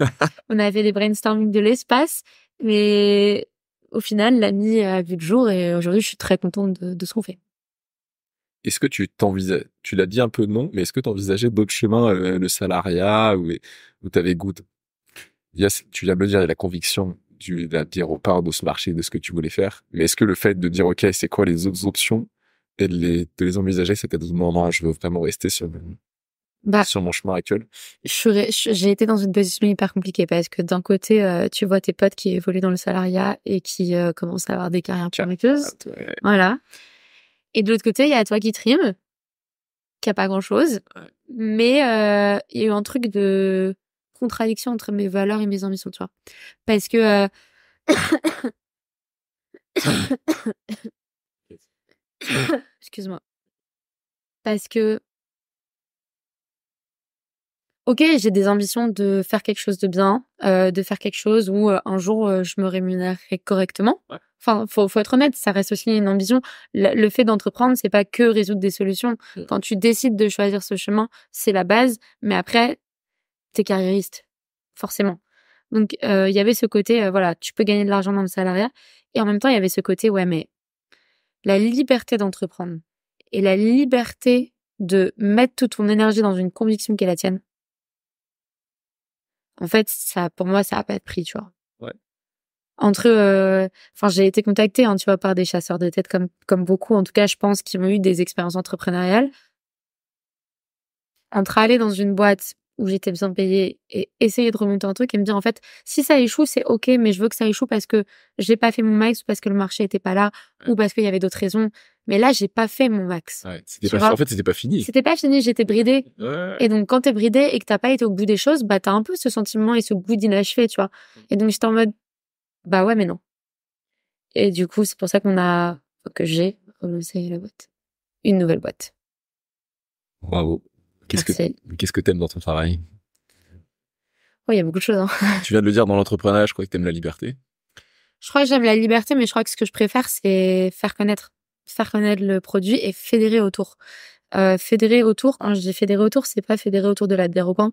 On avait des brainstorming de l'espace. Mais au final, la nuit a vu le jour et aujourd'hui, je suis très contente de ce qu'on fait. Est-ce que tu l'as dit un peu non, mais est-ce que t'envisageais d'autres chemins, le salariat ou t'avais goût? Tu viens de me dire, il y a la conviction de la bière au pain, de ce marché, de ce que tu voulais faire. Mais est-ce que le fait de dire, OK, c'est quoi les autres options et de les envisager, c'était de dire, non, je veux vraiment rester sur mon chemin actuel? J'ai été dans une position hyper compliquée parce que d'un côté, tu vois tes potes qui évoluent dans le salariat et qui commencent à avoir des carrières prometteuses. Ouais. Voilà. Et de l'autre côté, il y a toi qui trime, qui a pas grand-chose. Ouais. Mais il y a eu un truc de contradiction entre mes valeurs et mes ambitions, tu vois. Parce que... Excuse-moi. Parce que... OK, j'ai des ambitions de faire quelque chose de bien, de faire quelque chose où un jour je me rémunérerai correctement. Ouais. Enfin, faut être honnête, ça reste aussi une ambition. Le fait d'entreprendre, c'est pas que résoudre des solutions. Quand tu décides de choisir ce chemin, c'est la base, mais après t'es carriériste, forcément. Donc il y avait ce côté voilà, tu peux gagner de l'argent dans le salariat et en même temps il y avait ce côté ouais mais la liberté d'entreprendre et la liberté de mettre toute ton énergie dans une conviction qui est la tienne. En fait, ça, pour moi, ça a pas de prix, tu vois. Ouais. Enfin, j'ai été contactée, hein, tu vois, par des chasseurs de tête comme beaucoup, en tout cas, je pense, qui ont eu des expériences entrepreneuriales. Entre aller dans une boîte où j'étais bien payée et essayer de remonter un truc et me dire, en fait, si ça échoue, c'est OK, mais je veux que ça échoue parce que j'ai pas fait mon max ou parce que le marché était pas là ou parce qu'il y avait d'autres raisons. Mais là, j'ai pas fait mon max. Ouais, en fait, c'était pas fini. C'était pas fini, j'étais bridée. Ouais. Et donc, quand t'es bridée et que t'as pas été au bout des choses, bah, t'as un peu ce sentiment et ce goût d'inachevé, tu vois. Et donc, j'étais en mode, bah ouais, mais non. Et du coup, c'est pour ça que j'ai relancé la boîte. Une nouvelle boîte. Bravo. Qu'est-ce que t'aimes dans ton travail? Oh, il y a beaucoup de choses, hein. Tu viens de le dire dans l'entrepreneuriat, je crois que t'aimes la liberté. Je crois que j'aime la liberté, mais je crois que ce que je préfère, c'est faire connaître le produit et fédérer autour. fédérer autour. Quand je dis fédérer autour, c'est pas fédérer autour de la bière au pain.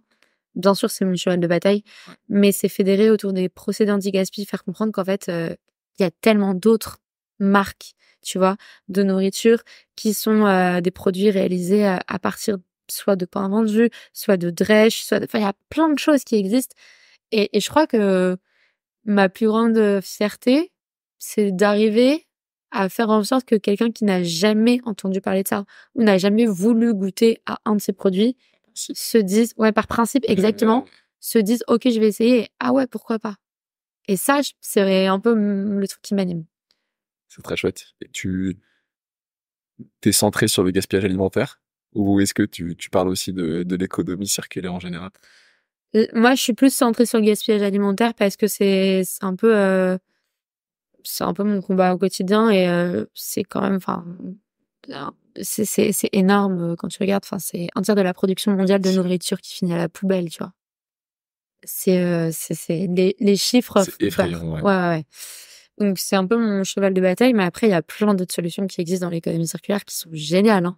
Bien sûr, c'est mon cheval de bataille, mais c'est fédérer autour des procédés anti-gaspi, faire comprendre qu'en fait, il y a tellement d'autres marques, tu vois, de nourriture qui sont des produits réalisés à partir soit de pain vendu, soit de drèche, enfin, il y a plein de choses qui existent. Et je crois que ma plus grande fierté, c'est d'arriver à faire en sorte que quelqu'un qui n'a jamais entendu parler de ça ou n'a jamais voulu goûter à un de ces produits se dise, ouais, par principe, exactement, se dise, ok, je vais essayer. Ah ouais, pourquoi pas? Et ça, c'est un peu le truc qui m'anime. C'est très chouette. Et t'es centré sur le gaspillage alimentaire ou est-ce que tu parles aussi de l'économie circulaire en général? Moi, je suis plus centrée sur le gaspillage alimentaire parce que c'est un peu mon combat au quotidien et c'est quand même, enfin, c'est énorme quand tu regardes. Enfin, c'est un tiers de la production mondiale de nourriture qui finit à la poubelle, tu vois. C'est les chiffres. C'est effrayant, ouais. Ouais. Donc, c'est un peu mon cheval de bataille, mais après, il y a plein d'autres solutions qui existent dans l'économie circulaire qui sont géniales, hein.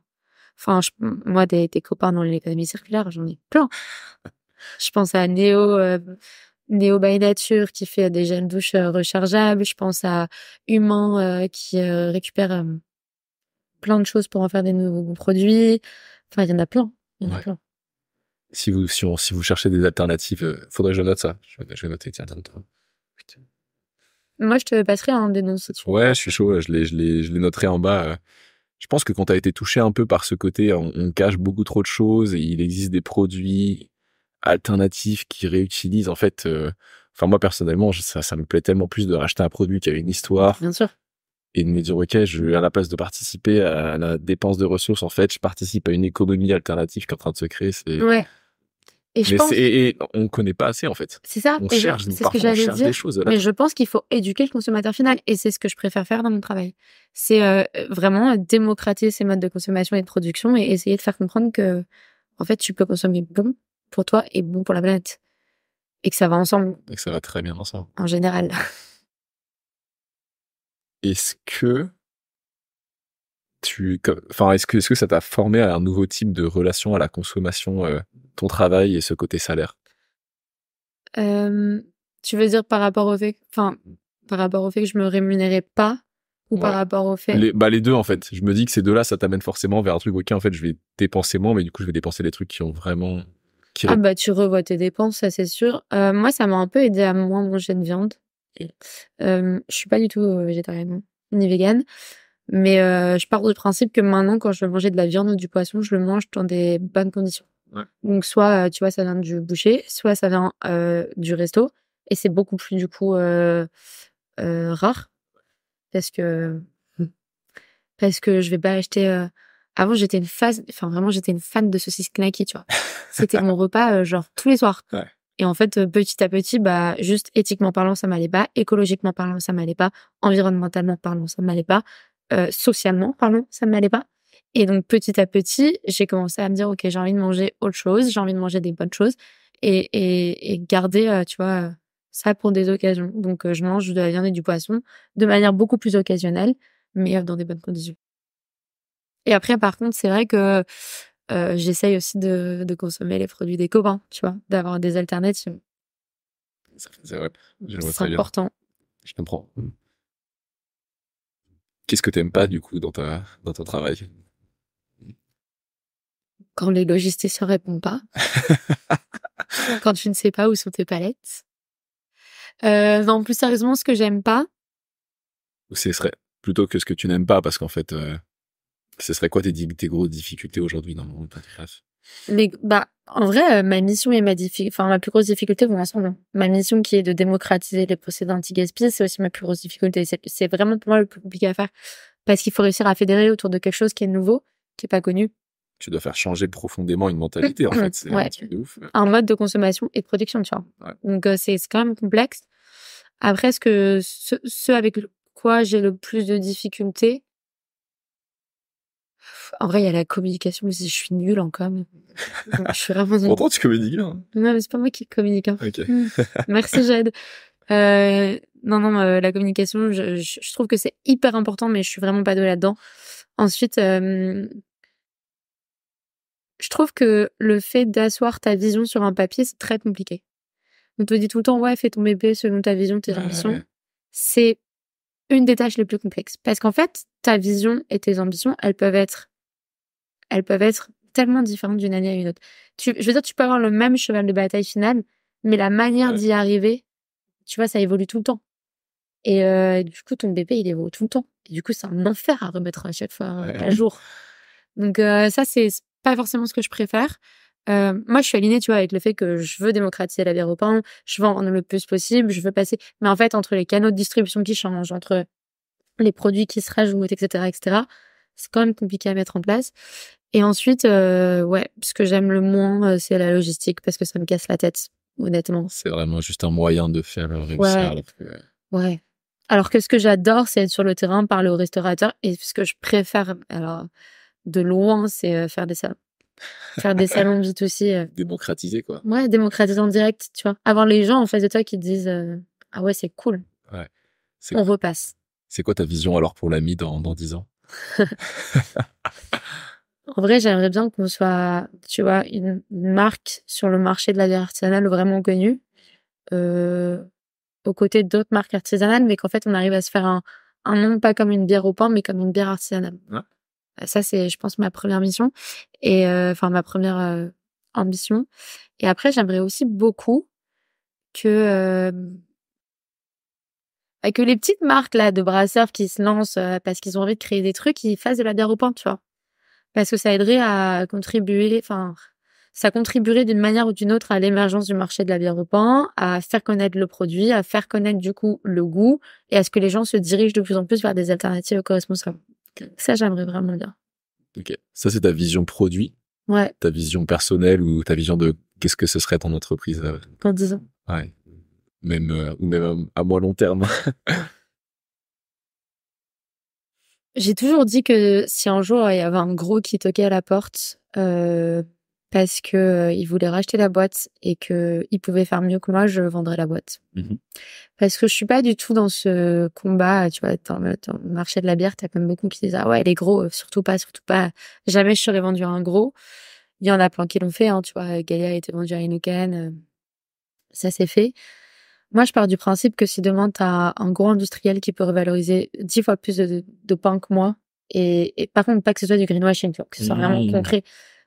Enfin, moi, des copains dans l'économie circulaire, j'en ai plein. Je pense à Néo by Nature qui fait des gels douches rechargeables. Je pense à Humain qui récupère plein de choses pour en faire des nouveaux produits. Enfin, il y en a plein. Il y en a plein. Si vous cherchez des alternatives, faudrait que je note ça. Je vais noter, tiens. Moi, je te passerai un des noms si tu veux. Ouais, je suis chaud, je les noterai en bas. Je pense que quand t'as été touché un peu par ce côté, on cache beaucoup trop de choses et il existe des produits alternatifs qui réutilisent, en fait, enfin, moi, personnellement, ça me plaît tellement plus de racheter un produit qui a une histoire. Bien sûr. Et de me dire, ok, à la place de participer à la dépense de ressources, en fait, je participe à une économie alternative qui est en train de se créer. Ouais. Et je pense. Et on connaît pas assez, en fait. C'est ça. On c'est cherche, ce que parfois, on j'allais cherche dire. des choses. Mais je pense qu'il faut éduquer le consommateur final. Et c'est ce que je préfère faire dans mon travail. C'est vraiment démocratiser ces modes de consommation et de production et essayer de faire comprendre que, en fait, tu peux consommer bon pour toi et bon pour la planète. Et que ça va ensemble. Et que ça va très bien ensemble. En général. Est-ce que est-ce que ça t'a formé à un nouveau type de relation à la consommation, ton travail et ce côté salaire? Tu veux dire par rapport au fait que je me rémunérais pas ou par rapport au fait. Les deux, en fait. Je me dis que ces deux-là, ça t'amène forcément vers un truc, ok, en fait, je vais dépenser moins, mais du coup, je vais dépenser les trucs qui ont vraiment... Ah bah tu revois tes dépenses, ça c'est sûr. Moi, ça m'a un peu aidé à moins manger de viande. Je suis pas du tout végétarienne ni végane, mais je pars du principe que maintenant, quand je veux manger de la viande ou du poisson, je le mange dans des bonnes conditions. Ouais. Donc soit, tu vois, ça vient du boucher, soit ça vient du resto, et c'est beaucoup plus du coup rare parce que je vais pas acheter. Avant, j'étais une fan de saucisses knacky, tu vois. C'était mon repas, genre tous les soirs. Ouais. Et en fait, petit à petit, bah, juste éthiquement parlant, ça m'allait pas. Écologiquement parlant, ça m'allait pas. Environnementalement parlant, ça m'allait pas. Socialement parlant, ça m'allait pas. Et donc, petit à petit, j'ai commencé à me dire, OK, j'ai envie de manger autre chose. J'ai envie de manger des bonnes choses. Et garder, tu vois, ça pour des occasions. Donc, je mange de la viande et du poisson de manière beaucoup plus occasionnelle, mais dans des bonnes conditions. Et après, par contre, c'est vrai que j'essaye aussi de consommer les produits des copains, tu vois, d'avoir des alternatives. C'est vrai, je le vois C'est très bien. important. Je comprends. Qu'est-ce que t'aimes pas, du coup, dans ton travail? Quand les logisticiens répondent pas. Quand tu ne sais pas où sont tes palettes. Non, plus sérieusement, ce que j'aime pas. Ou ce serait plutôt que ce que tu n'aimes pas, parce qu'en fait, ce serait quoi tes grosses difficultés aujourd'hui dans ton taf? En vrai, ma mission et ma plus grosse difficulté vont ensemble. Ma mission qui est de démocratiser les procédés anti-gaspi, c'est aussi ma plus grosse difficulté. C'est vraiment pour moi le plus compliqué à faire. Parce qu'il faut réussir à fédérer autour de quelque chose qui est nouveau, qui est pas connu. Tu dois faire changer profondément une mentalité, en fait. C'est un truc de ouf. Un mode de consommation et de production, tu vois. Ouais. Donc, c'est quand même complexe. Après, ce avec quoi j'ai le plus de difficultés, en vrai, il y a la communication, mais je suis nulle en com. Je suis vraiment nulle. Pourtant, tu communiques bien. Non, mais c'est pas moi qui communique. Hein. Ok. Merci, Jade. Non, la communication, je trouve que c'est hyper important, mais je suis vraiment pas douée là-dedans. Ensuite, je trouve que le fait d'asseoir ta vision sur un papier, c'est très compliqué. On te dit tout le temps, ouais, fais ton bébé selon ta vision, tes ambitions. C'est une des tâches les plus complexes. Parce qu'en fait, ta vision et tes ambitions, elles peuvent être tellement différentes d'une année à une autre. Je veux dire, tu peux avoir le même cheval de bataille final, mais la manière d'y arriver, tu vois, ça évolue tout le temps. Et du coup, ton bébé, il évolue tout le temps. Et du coup, c'est un enfer à remettre à chaque fois à jour. Donc ça, c'est pas forcément ce que je préfère. Moi, je suis alignée, tu vois, avec le fait que je veux démocratiser la bière au pain, je veux en vendre le plus possible, je veux passer. Mais en fait, entre les canaux de distribution qui changent, entre les produits qui se rajoutent, etc., c'est quand même compliqué à mettre en place. Et ensuite, ouais, ce que j'aime le moins, c'est la logistique parce que ça me casse la tête, honnêtement. C'est vraiment juste un moyen de faire réussir. Ouais. Ouais. Alors que ce que j'adore, c'est être sur le terrain, parler aux restaurateurs. Et ce que je préfère, alors, de loin, c'est faire des salons. Faire des salons de B2C. Démocratiser, quoi. Ouais, démocratiser en direct, tu vois. Avoir les gens en face de toi qui te disent ah ouais, c'est cool. Ouais. On repasse. C'est quoi ta vision alors pour l'AMI dans 10 ans? En vrai, j'aimerais bien qu'on soit, tu vois, une marque sur le marché de la bière artisanale vraiment connue. Aux côtés d'autres marques artisanales, mais qu'en fait, on arrive à se faire un nom, pas comme une bière au pain, mais comme une bière artisanale. Ouais. Ça, c'est, je pense, ma première mission. Et enfin, ma première ambition. Et après, j'aimerais aussi beaucoup que les petites marques là de brasseurs qui se lancent parce qu'ils ont envie de créer des trucs, ils fassent de la bière au pain, tu vois. Parce que ça aiderait à contribuer, enfin, ça contribuerait d'une manière ou d'une autre à l'émergence du marché de la bière au pain, à faire connaître le produit, à faire connaître du coup le goût et à ce que les gens se dirigent de plus en plus vers des alternatives éco-responsables. Ça, j'aimerais vraiment bien. Ok. Ça, c'est ta vision produit. Ouais. Ta vision personnelle ou ta vision de qu'est-ce que ce serait ton entreprise Dans 10 ans. Ouais. Même, ou même à moins long terme. J'ai toujours dit que si un jour il y avait un gros qui toquait à la porte parce que il voulait racheter la boîte et que il pouvait faire mieux que moi, je vendrais la boîte. Parce que je suis pas du tout dans ce combat, tu vois, dans le marché de la bière, t'as comme beaucoup qui disent ah ouais les gros, surtout pas, jamais je serais vendu à un gros. Il y en a plein qui l'ont fait, hein, tu vois, Galia a été vendu à Heineken, ça s'est fait. Moi, je pars du principe que si demain, tu as un gros industriel qui peut revaloriser 10 fois plus de pain que moi, et par contre, pas que ce soit du greenwashing, tu vois, que ce soit vraiment concret,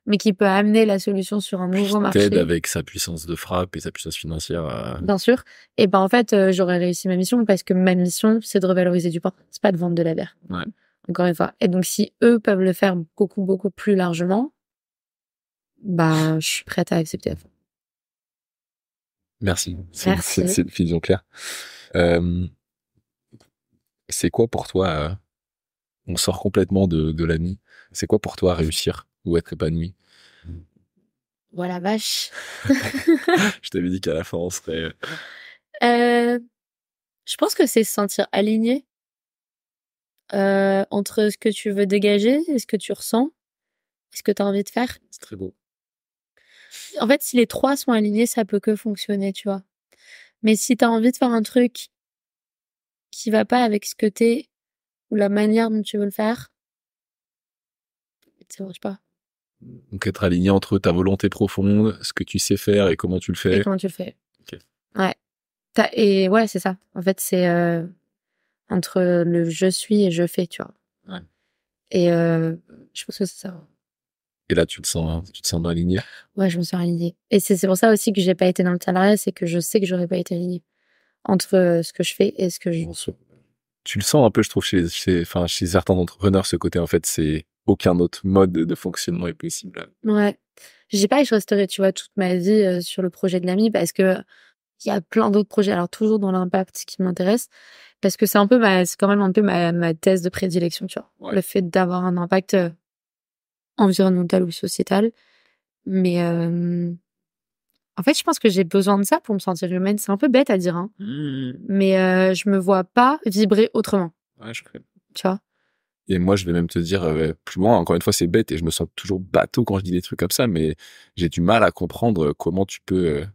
mais qui peut amener la solution sur un nouveau marché. T'aide avec sa puissance de frappe et sa puissance financière. Bien sûr. Et ben en fait, j'aurais réussi ma mission parce que ma mission, c'est de revaloriser du pain. C'est pas de vendre de la bière. Ouais. Encore une fois. Et donc, si eux peuvent le faire beaucoup, beaucoup plus largement, bah, je suis prête à accepter. Merci. Merci. C'est une vision claire. C'est quoi pour toi, on sort complètement de l'AMI, c'est quoi pour toi réussir ou être épanoui? Voilà, vache. Je t'avais dit qu'à la fin, on serait... Je pense que c'est se sentir aligné entre ce que tu veux dégager et ce que tu ressens, et ce que tu as envie de faire. C'est très beau. En fait, si les trois sont alignés, ça peut que fonctionner, tu vois. Mais si tu as envie de faire un truc qui va pas avec ce que t'es ou la manière dont tu veux le faire, ça marche pas. Donc être aligné entre ta volonté profonde, ce que tu sais faire et comment tu le fais. Et comment tu le fais. Okay. Ouais. Et ouais, c'est ça. En fait, c'est entre le je suis et je fais, tu vois. Ouais. Et je pense que c'est ça. Et là, tu te sens aligné? Ouais, je me sens alignée. Et c'est pour ça aussi que j'ai pas été dans le salariat, c'est que je sais que j'aurais pas été alignée entre ce que je fais et ce que je... Tu le sens un peu, je trouve, chez certains entrepreneurs, ce côté, en fait, c'est aucun autre mode de fonctionnement est possible. Ouais. Je dis pas que je resterai, tu vois, toute ma vie sur le projet de l'AMI parce que il y a plein d'autres projets, alors toujours dans l'impact qui m'intéresse, parce que c'est quand même un peu ma thèse de prédilection, tu vois. Ouais. Le fait d'avoir un impact environnemental ou sociétal. Mais en fait, je pense que j'ai besoin de ça pour me sentir humaine. C'est un peu bête à dire, hein. Mais je me vois pas vibrer autrement. Ouais, je crois. Tu vois. Et moi, je vais même te dire, plus loin, encore une fois, c'est bête et je me sens toujours bateau quand je dis des trucs comme ça, mais j'ai du mal à comprendre comment tu peux,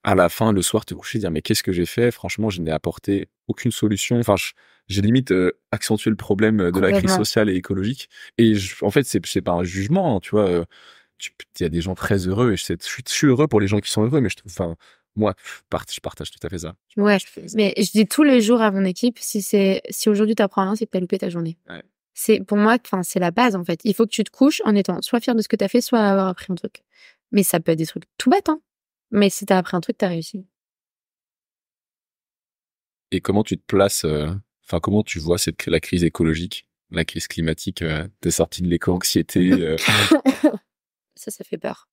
à la fin, le soir, te coucher et dire, mais qu'est-ce que j'ai fait? Franchement, je n'ai apporté aucune solution. Enfin, j'ai limite accentué le problème de la crise sociale et écologique. Et en fait, c'est pas un jugement, hein, tu vois. il y a des gens très heureux et je suis heureux pour les gens qui sont heureux, mais je trouve, enfin, moi, je partage tout à fait ça. Ouais, mais je dis tous les jours à mon équipe, si aujourd'hui t'apprends rien, c'est que t'as loupé ta journée. Ouais. C'est, pour moi, enfin, c'est la base, en fait. Il faut que tu te couches en étant soit fier de ce que t'as fait, soit avoir appris un truc. Mais ça peut être des trucs tout bêtes, hein. Mais si t'as appris un truc, t'as réussi. Et comment tu te places, enfin, comment tu vois la crise écologique, la crise climatique, t'es sorti de l'éco-anxiété, Ça fait peur.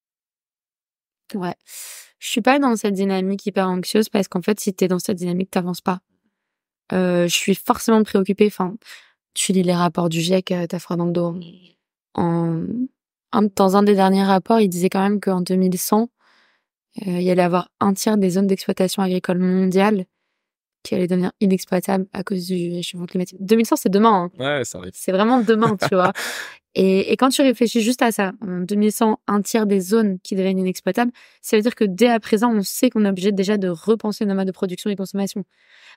Ouais. Je suis pas dans cette dynamique hyper anxieuse parce qu'en fait, si t'es dans cette dynamique, t'avances pas. Je suis forcément préoccupée. Enfin, tu lis les rapports du GIEC, t'as froid dans le dos. Dans un des derniers rapports, il disait quand même qu'en 2100, il y allait avoir un tiers des zones d'exploitation agricole mondiale qui allaient devenir inexploitables à cause du réchauffement climatique. 2100, c'est demain, hein. Ouais, ça arrive. C'est vraiment demain, tu vois. Et quand tu réfléchis juste à ça, en 2100, un tiers des zones qui deviennent inexploitables, ça veut dire que dès à présent, on sait qu'on est obligé déjà de repenser nos modes de production et consommation.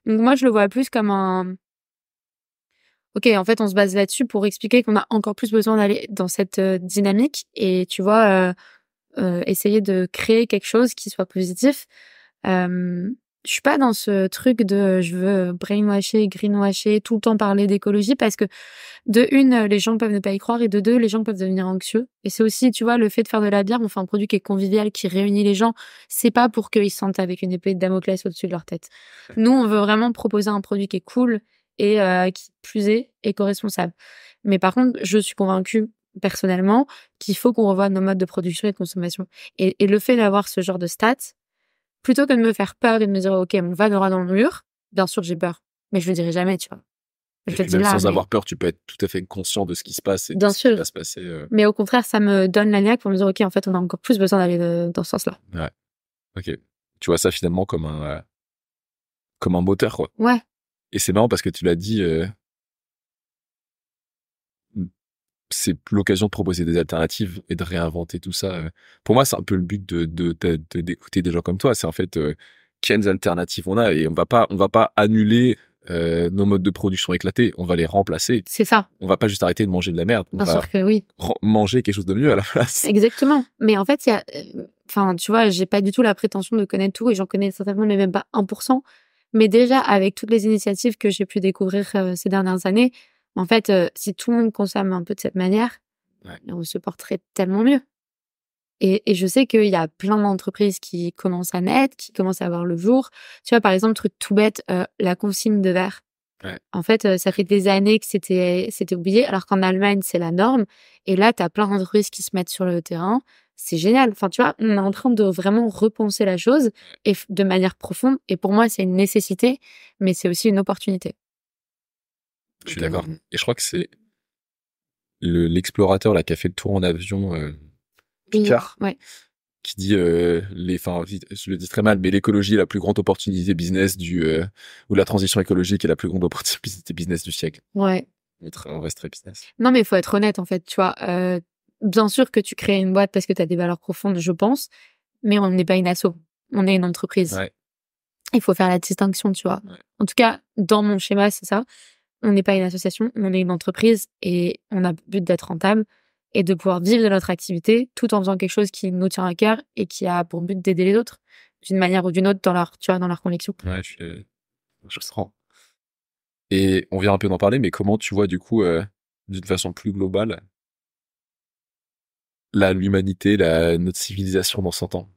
Donc moi, je le vois plus comme ok, en fait, on se base là-dessus pour expliquer qu'on a encore plus besoin d'aller dans cette dynamique et, tu vois, essayer de créer quelque chose qui soit positif. Je suis pas dans ce truc de je veux brainwasher, greenwasher, tout le temps parler d'écologie parce que de une, les gens peuvent ne pas y croire et de deux, les gens peuvent devenir anxieux. Et c'est aussi, tu vois, le fait de faire de la bière, on fait un produit qui est convivial, qui réunit les gens. C'est pas pour qu'ils se sentent avec une épée de Damoclès au-dessus de leur tête. Nous, on veut vraiment proposer un produit qui est cool et qui plus est éco-responsable. Mais par contre, je suis convaincue personnellement qu'il faut qu'on revoie nos modes de production et de consommation. Et le fait d'avoir ce genre de stats, plutôt que de me faire peur et de me dire, OK, on va droit dans le mur, bien sûr, j'ai peur. Mais je le dirai jamais, tu vois. Je te Et le dis même là, sans mais avoir peur, tu peux être tout à fait conscient de ce qui se passe et de bien ce qui sûr. va se passer. Mais au contraire, ça me donne la niaque pour me dire, OK, en fait, on a encore plus besoin d'aller dans ce sens-là. Ouais. Ok. Tu vois ça finalement comme un moteur, quoi. Ouais. Et c'est marrant parce que tu l'as dit, c'est l'occasion de proposer des alternatives et de réinventer tout ça. Pour moi, c'est un peu le but d'écouter des gens comme toi. C'est en fait quelles alternatives on a et on va pas annuler nos modes de production éclatés. On va les remplacer. C'est ça. On va pas juste arrêter de manger de la merde. On Bien va sûr que oui. manger quelque chose de mieux à la place. Exactement. Mais en fait, il y a, enfin, tu vois, j'ai pas du tout la prétention de connaître tout et j'en connais certainement, mais même pas 1%. Mais déjà, avec toutes les initiatives que j'ai pu découvrir ces dernières années, en fait, si tout le monde consomme un peu de cette manière, Ouais. on se porterait tellement mieux. Et je sais qu'il y a plein d'entreprises qui commencent à naître, qui commencent à voir le jour. Tu vois, par exemple, truc tout bête, la consigne de verre. Ouais. En fait, ça fait des années que c'était oublié, alors qu'en Allemagne, c'est la norme. Et là, tu as plein d'entreprises qui se mettent sur le terrain. C'est génial. Enfin, tu vois, on est en train de vraiment repenser la chose et de manière profonde. Et pour moi, c'est une nécessité, mais c'est aussi une opportunité. Je suis d'accord. Et je crois que c'est l'explorateur là qui a fait le tour en avion, Picard, Ouais. qui dit enfin, je le dis très mal, mais l'écologie est la plus grande opportunité business ou la transition écologique est la plus grande opportunité business du siècle. Ouais. On reste très business. Non, mais il faut être honnête, en fait, tu vois. Bien sûr que tu crées une boîte parce que tu as des valeurs profondes, je pense, mais on n'est pas une asso. On est une entreprise. Ouais. Il faut faire la distinction, tu vois. Ouais. En tout cas, dans mon schéma, c'est ça. On n'est pas une association, on est une entreprise et on a le but d'être rentable et de pouvoir vivre de notre activité tout en faisant quelque chose qui nous tient à cœur et qui a pour but d'aider les autres d'une manière ou d'une autre dans leur conviction. Ouais, je sens. Et on vient un peu d'en parler, mais comment tu vois du coup, d'une façon plus globale, l'humanité, notre civilisation dans 100 ans?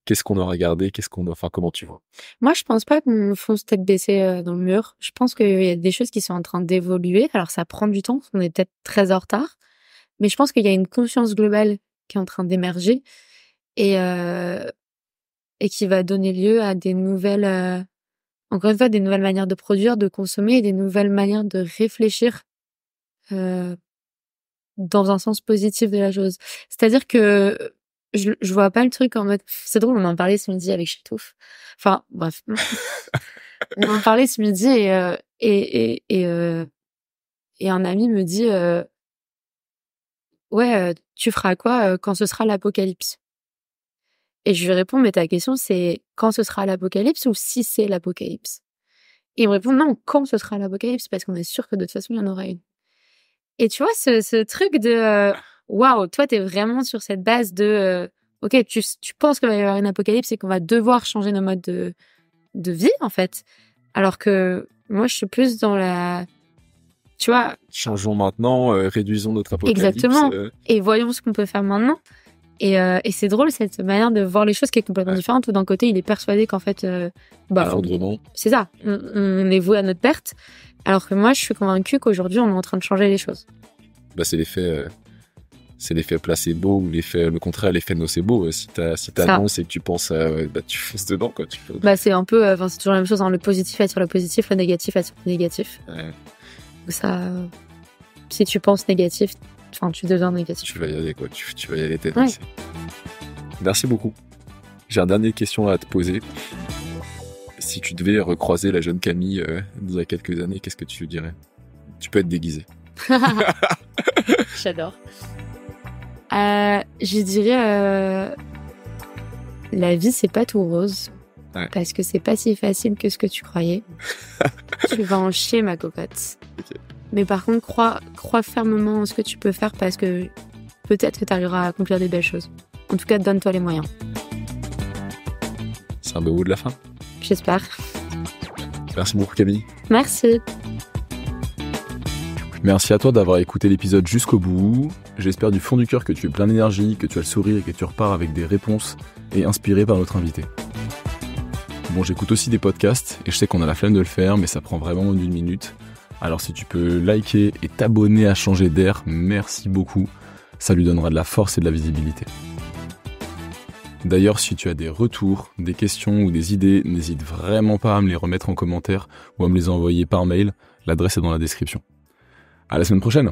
Qu'est-ce qu'on aura gardé? Enfin, comment tu vois? Moi, je pense pas qu'on fonce tête baissée dans le mur. Je pense qu'il y a des choses qui sont en train d'évoluer. Alors, ça prend du temps. On est peut-être très en retard. Mais je pense qu'il y a une conscience globale qui est en train d'émerger et qui va donner lieu à des nouvelles, encore une fois, des nouvelles manières de produire, de consommer et des nouvelles manières de réfléchir dans un sens positif de la chose. C'est-à-dire que je vois pas le truc en mode... C'est drôle, on en parlait ce midi avec Chitouf. Enfin, bref. On en parlait ce midi et un ami me dit ouais, tu feras quoi quand ce sera l'apocalypse? Et je lui réponds, mais ta question, c'est quand ce sera l'apocalypse ou si c'est l'apocalypse? Et il me répond, non, quand ce sera l'apocalypse, parce qu'on est sûr que de toute façon, il y en aura une. Et tu vois, ce truc de waouh, toi, t'es vraiment sur cette base de, ok, tu penses qu'il va y avoir une apocalypse et qu'on va devoir changer nos modes de vie, en fait. Alors que moi, je suis plus dans la, tu vois. Changeons maintenant, réduisons notre apocalypse. Exactement. Et voyons ce qu'on peut faire maintenant. Et c'est drôle, cette manière de voir les choses qui est complètement différente, où d'un côté, il est persuadé qu'en fait, effondrement. C'est ça. On est voué à notre perte. Alors que moi, je suis convaincue qu'aujourd'hui, on est en train de changer les choses. C'est l'effet placebo ou le contraire, l'effet nocebo. Si t'annonces et que tu penses tu fonces dedans, quoi. C'est un peu, c'est toujours la même chose, hein. Le positif attire le positif, le négatif attire le négatif. Ouais. Ça, si tu penses négatif, tu deviens négatif. Tu vas y aller, quoi. Tu vas y aller tête. Ouais. Merci beaucoup. J'ai une dernière question à te poser. Si tu devais recroiser la jeune Camille dans quelques années, qu'est-ce que tu lui dirais? Tu peux être déguisée. J'adore. Je dirais la vie, c'est pas tout rose. Ouais. Parce que c'est pas si facile que ce que tu croyais. Tu vas en chier, ma cocotte. Okay. Mais par contre, crois fermement en ce que tu peux faire, parce que peut-être que tu arriveras à accomplir des belles choses. En tout cas, donne-toi les moyens. C'est un beau mot de la fin. J'espère. Merci beaucoup, Camille. Merci. Merci à toi d'avoir écouté l'épisode jusqu'au bout. J'espère du fond du cœur que tu es plein d'énergie, que tu as le sourire et que tu repars avec des réponses et inspiré par notre invité. Bon, j'écoute aussi des podcasts et je sais qu'on a la flemme de le faire, mais ça prend vraiment une minute. Alors si tu peux liker et t'abonner à Changer d'air, merci beaucoup. Ça lui donnera de la force et de la visibilité. D'ailleurs, si tu as des retours, des questions ou des idées, n'hésite vraiment pas à me les remettre en commentaire ou à me les envoyer par mail. L'adresse est dans la description. À la semaine prochaine!